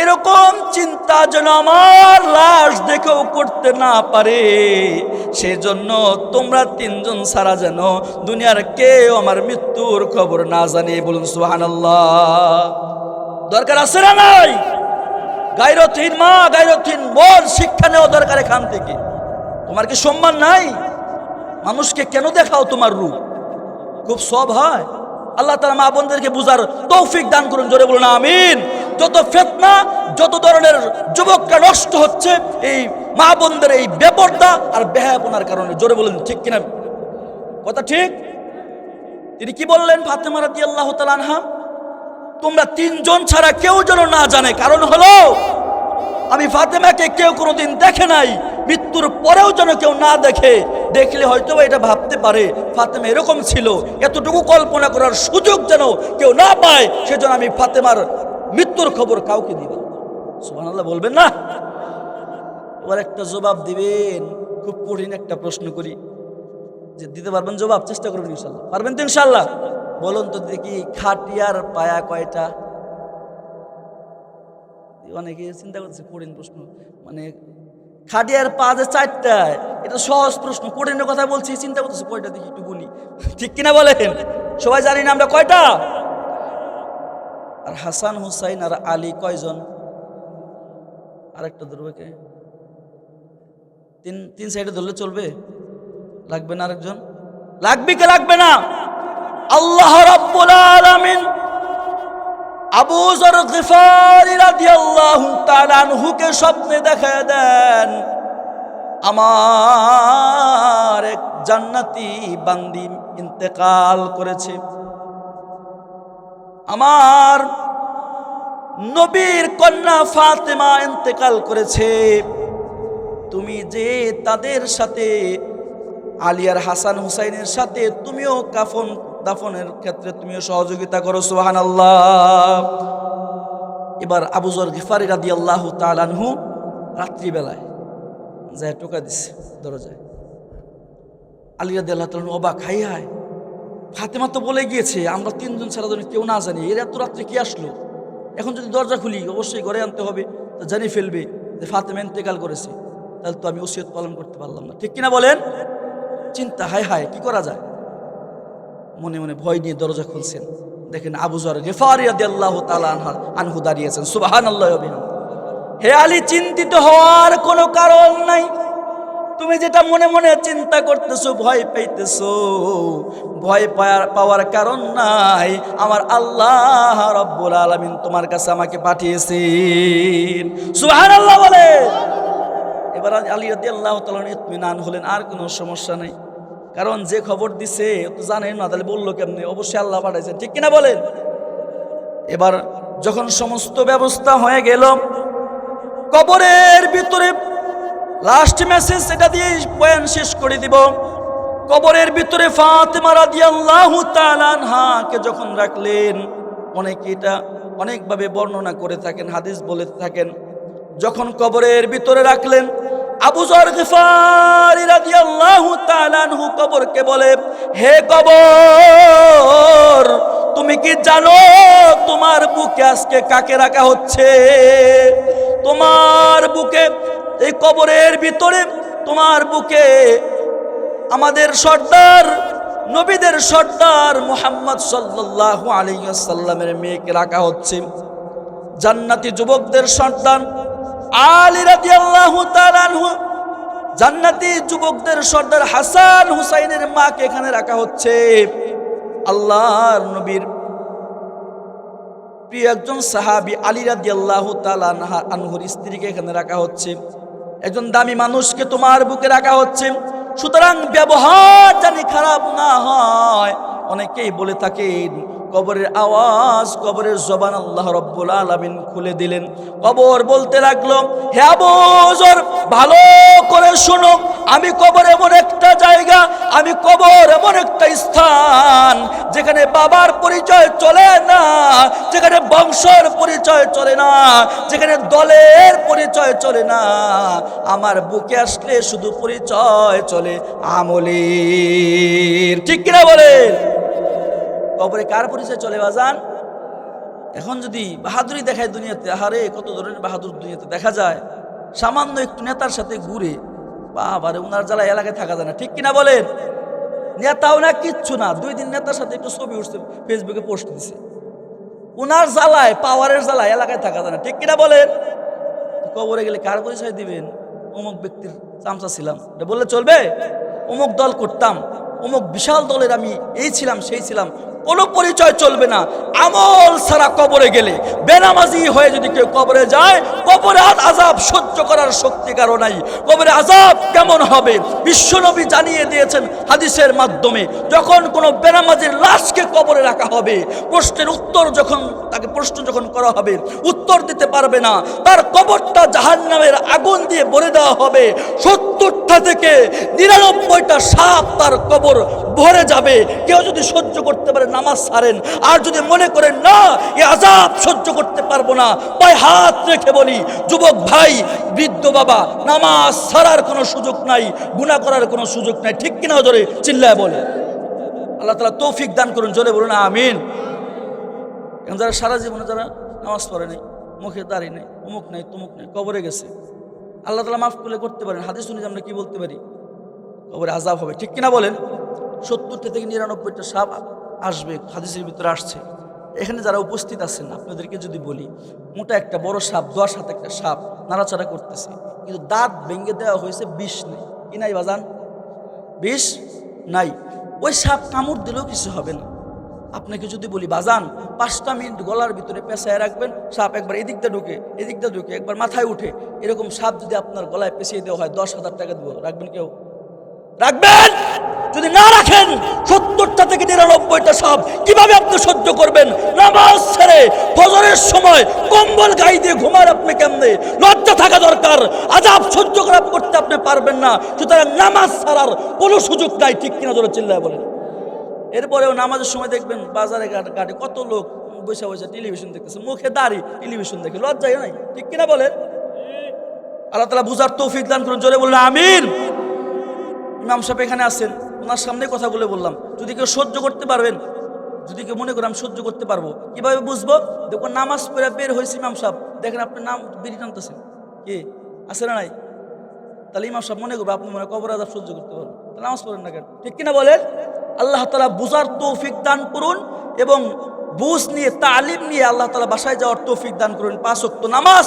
এরকম চিন্তা যেন আমার লাশ দেখেও করতে না পারে, সেজন্য তোমরা তিনজন ছাড়া যেন দুনিয়ার কেউ আমার মৃত্যুর খবর না জানে। বলুন সুবহানাল্লাহ। দরকার আছে না নাই? গায়রতহীন মা, গায়রতহীন বোন শিক্ষা নেওয়া দরকার এখান থেকে। তোমার কি সম্মান নাই? মানুষকে কেন দেখাও তোমার রূপ? খুব সব হয়। আল্লাহ তাআলা মা বোনদেরকে বুঝার তৌফিক দান করুন। জোরে বলুন আমিন। যত ফিতনা, যত ধরনের যুবকরা নষ্ট হচ্ছে এই মা বোনদের এই বেপরদা আর বেহায়াপনার কারণে। জোরে বলুন ঠিক কিনা? কথা ঠিক। তিনি কি বললেন? ফাতেমা রাদিয়াল্লাহু তাআলা আনহা, তোমরা তিনজন ছাড়া কেউ যেন না জানে। কারণ হলো, আমি ফাতেমাকে কেউ কোনোদিন দেখে নাই, মৃত্যুর পরেও যেন কেউ না দেখে। দেখলে হয়তো এটা ভাবতে পারে ফাতেমা এরকম ছিল, এতটুকু কল্পনা করার সুযোগ যেন কেউ না পায়, সেজন্য আমি ফাতেমার মৃত্যুর খবর কাউকে দিব। সুবহানাল্লাহ বলবেন না? এবার একটা জবাব দিবেন, খুব কঠিন একটা প্রশ্ন করি, যে দিতে পারবেন জবাব? চেষ্টা করবেন ইনশাল্লাহ। পারবেন তো ইনশাল্লাহ? বলুন তো দেখি, খাটিয়ার পায়া কয়টা? অনেকে চিন্তা করছে কঠিন প্রশ্ন, মানে খাটিয়ার পা যে চারটায়, এটা সহজ প্রশ্ন। কঠিনের কথা বলছি, চিন্তা করতেছে কয়টা, দেখি একটু গুনি। ঠিক কিনা বলেন? সবাই জানি না আমরা কয়টা? আর হাসান হুসাইন আর আলী কয়জন? আরেকটা ধরবে? তিন সাইডে ধরলে চলবে? লাগবে না আরেকজন? লাগবে কি লাগবে না? আল্লাহ রাব্বুল আলামিন আবু যর গিফারি রাদিয়াল্লাহু তাআলা আনহুকে স্বপ্নে দেখায় দেন, আমার এক জান্নাতি বান্দি ইন্তেকাল করেছে, আমার নবীর কন্যা ফাতেমা ইন্তেকাল করেছে। তুমি যে তাদের সাথে আলী আর হাসান হুসাইনের সাথে তুমিও কাফন দাফনের ক্ষেত্রে তুমিও সহযোগিতা করো, সুবহানাল্লাহ। এবার আবু যর গিফারি রাদিয়াল্লাহু তাআলা আনহু রাত্রিবেলায় যায় টোকা দিচ্ছে দরজায়। আলী রাদিয়াল্লাহু তাআলা অবাক, হাই হাই, ফাতেমা তো বলে গিয়েছে আমরা তিনজন ছাড়া যেন কেউ না জানি, এর এত রাত্রে কি আসলো? এখন যদি দরজা খুলি অবশ্যই ঘরে আনতে হবে, তো জানি ফেলবে যে ফাতেমা ইন্তেকাল করেছে, তাহলে তো আমি ওসিয়ত পালন করতে পারলাম না, ঠিক কিনা বলেন? চিন্তা, হায় হায় কি করা যায়? মনে মনে ভয় নিয়ে দরজা খুলছেন, দেখেন আবু যর গিফারি রাদিয়াল্লাহু তাআলা আনহু দাঁড়িয়েছেন, সুবহানাল্লাহ ওয়া বিহামদিহি। হে আলী, চিন্তিত হওয়ার কোনো কারণ নাই। তুমি যেটা মনে মনে চিন্তা করতেছো, ভয় পাইতেছো, ভয় পাওয়ার কারণ নাই। আমার আল্লাহ রাব্বুল আলামিন তোমার কাছে আমাকে পাঠিয়েছেন, সুবহানাল্লাহ বলে। এবার আলী রাদিয়াল্লাহু তাআলা ইতমিনান হলেন, আর কোনো সমস্যা নাই। কারণ যে খবর দিছে তো জানেন না, তাহলে বললো কেমনে? অবশ্যই আল্লাহ পাঠাইছেন, ঠিক কিনা বলেন? এবার যখন সমস্ত ব্যবস্থা হয়ে গেল, কবরের ভিতরে লাস্ট মেসেজ এটা দিয়ে বয়ান শেষ করে দিব। কবরের ভিতরে ফাতেমা রাদিয়াল্লাহু তাআলা আনহাকে যখন রাখলেন, অনেকে এটা অনেকভাবে বর্ণনা করে থাকেন, হাদিস বলে থাকেন। যখন কবরের ভিতরে রাখলেন, আবু যর গিফারি রাদিয়াল্লাহু তাআলা আনহু কবরকে বলে, হে কবর, তুমি কি জানো তোমার বুকে আজকে কাকে রাখা হচ্ছে? তোমার বুকে, এই কবরের ভিতরে তোমার বুকে আমাদের সর্দার, নবীদের সর্দার মুহাম্মদ সাল্লাল্লাহু আলাইহি ওয়াসাল্লামের মেয়েকে রাখা হচ্ছে। জান্নাতি যুবকদের সর্দার আলী রাদিয়াল্লাহু তাআলা আনহু, জান্নাতি যুবকদের সর্দার হাসান হুসাইনের মাকে এখানে রাখা হচ্ছে। আল্লাহর নবীর প্রিয় একজন সাহাবী আলী রাদিয়াল্লাহু তাআলা আনহুর স্ত্রীকে এখানে রাখা হচ্ছে। একজন দামি মানুষকে তোমার বুকে রাখা হচ্ছে। সুতরাং ব্যবহার জানি খারাপ না হয়। অনেকেই বলে থাকেন কবরের আওয়াজ, কবরের জবান আল্লাহ রাব্বুল আলামিন খুলে দিলেন। কবর বলতে লাগলো, হে আবু যর, ভালো করে শোনো, আমি কবর এমন একটা জায়গা, আমি কবর এমন একটা স্থান যেখানে বাবার পরিচয় চলে না, যেখানে বংশের পরিচয় চলে না, যেখানে দলের পরিচয় চলে না। আমার বুকে আসলে শুধু পরিচয় চলে আমলের, ঠিক কিনা বলেন? কবরে কার পরিচয় চলে বাজান? এখন যদি বাহাদুরি দেখায় দুনিয়াতে, আহারে কত ধরনের বাহাদুর দুনিয়াতে দেখা যায়। সামান্য একটু নেতার সাথে ঘুরে, বাবারে উনার জ্বালায় এলাকায় থাকা যায় না, ঠিক কিনা বলেন? নেতাও না, কিচ্ছু না, 2 দিন নেতার সাথে একটু ছবি উঠছে, ফেসবুকে পোস্ট দিছে, উনার জ্বালায়, পাওয়ারের জ্বালায় এলাকায় থাকা যায় না, ঠিক কিনা বলেন? কবরে গেলে কার পরিচয় দিবেন? অমুক ব্যক্তির চামচা ছিলাম, এটা বললে চলবে? অমুক দল করতাম, অমুক বিশাল দলের আমি এই ছিলাম সেই ছিলাম, কোনো পরিচয় চলবে না। আমল ছাড়া কবরে গেলে, বেনামাজি হয়ে যদি কেউ কবরে যায়, কবরে আযাব সহ্য করার শক্তি কারো নাই। কবরে আযাব কেমন হবে বিশ্বনবী জানিয়ে দিয়েছেন হাদিসের মাধ্যমে। যখন কোনো বেনামাজির লাশকে কবরে রাখা হবে, প্রশ্নের উত্তর যখন তাকে প্রশ্ন যখন করা হবে, উত্তর দিতে পারবে না, তার কবরটা জাহান্নামের আগুন দিয়ে ভরে দেওয়া হবে। 70টা থেকে 99টা সাপ তার কবর ভরে যাবে। কেউ যদি সহ্য করতে পারে নামাজ ছাড়েন, আর যদি মনে করেন না এই আযাব সহ্য করতে পারবো না, পায়ে হাত রেখে বলি, যুবক ভাই, বৃদ্ধ বাবা, নামাজ ছাড়ার কোনো সুযোগ নাই, গুনাহ করার কোনো সুযোগ নাই, ঠিক কিনা? জোরে চিল্লায় বলে। আল্লাহ তাআলা তৌফিক দান করুন, জোরে বলুন আমিন। এখন যারা সারা জীবনে যারা নামাজ পড়ে নাই, মুখে দাড়ি নেই, অমুক নাই তমুক নাই, কবরে গেছে, আল্লাহ তাআলা মাফ করলে করতে পারেন। হাদিস শুনে আমরা কি বলতে পারি? কবরে আযাব হবে, ঠিক কিনা বলেন? 70টা থেকে 99টা সাপ আসবে, হাদিসের ভিতরে আসছে। এখানে যারা উপস্থিত আছেন আপনাদেরকে যদি বলি, মোটা একটা বড় সাপ, 10 হাত একটা সাপ নাড়াচাড়া করতেছে, কিন্তু দাঁত ভেঙে দেওয়া হয়েছে, বিষ নেই। কি নাই বাজান? বিষ নাই। ওই সাপ কামড় দিলেও কিছু হবে না, আপনাকে যদি বলি বাজান 5টা মিনিট গলার ভিতরে পেঁচায় রাখবেন, সাপ একবার এদিকটা ঢুকে এদিকটা ঢুকে একবার মাথায় উঠে, এরকম সাপ যদি আপনার গলায় পেঁচিয়ে দেওয়া হয় 10,000 টাকা দেবো, রাখবেন কেউ? রাখবেন? যদি না রাখেন 70টা থেকে 99টা সাপ কিভাবে আপনি সহ্য করবেন? নামাজ ছেড়ে ফজরের সময় কম্বল গায়ে দিয়ে ঘুমার আপনি কেমনে? লজ্জা থাকা দরকার। আযাব সহ্য করতে আপনি পারবেন না, সুতরাং নামাজ ছাড়ার কোনো সুযোগ নাই। ঠিক কিনা জোরে চিল্লায় বলেন। এরপরেও নামাজের সময় দেখবেন বাজারে ঘাটে কত লোক বসে বসে টেলিভিশন দেখতেছে, মুখে দাড়ি, টেলিভিশন দেখে, লজ্জাই নাই। ঠিক কিনা বলেন? আল্লাহ তাআলা বুঝার তৌফিক দান করুন। জোরে বললেন আমিন। ইমাম সাহেব এখানে আছেন, ওনার সামনে কথাগুলো বললাম। যদি কেউ সহ্য করতে পারবেন, যদি কেউ মনে করেন আমি সহ্য করতে পারবো, কিভাবে বুঝবো? দেখুন নামাজ পড়ে বের হয়েছে ইমাম সাহেব, দেখেন আপনার নাম বিড়ি টানতেছেন, কি আছে না নাই? তাহলে ইমাম সাহেব মনে করবো আপনি মনে কবর আযাব সহ্য করতে পারবেন, নামাজ পড়েন না কেন? ঠিক কিনা বলেন? আল্লাহ তাআলা বুঝার তৌফিক দান করুন এবং বুঝ নিয়ে তালিম নিয়ে আল্লাহ তাআলা বাসায় যাওয়ার তৌফিক দান করুন। 5 ওয়াক্ত নামাজ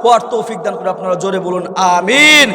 পড়ার তৌফিক দান করুন। আপনারা জোরে বলুন আমিন।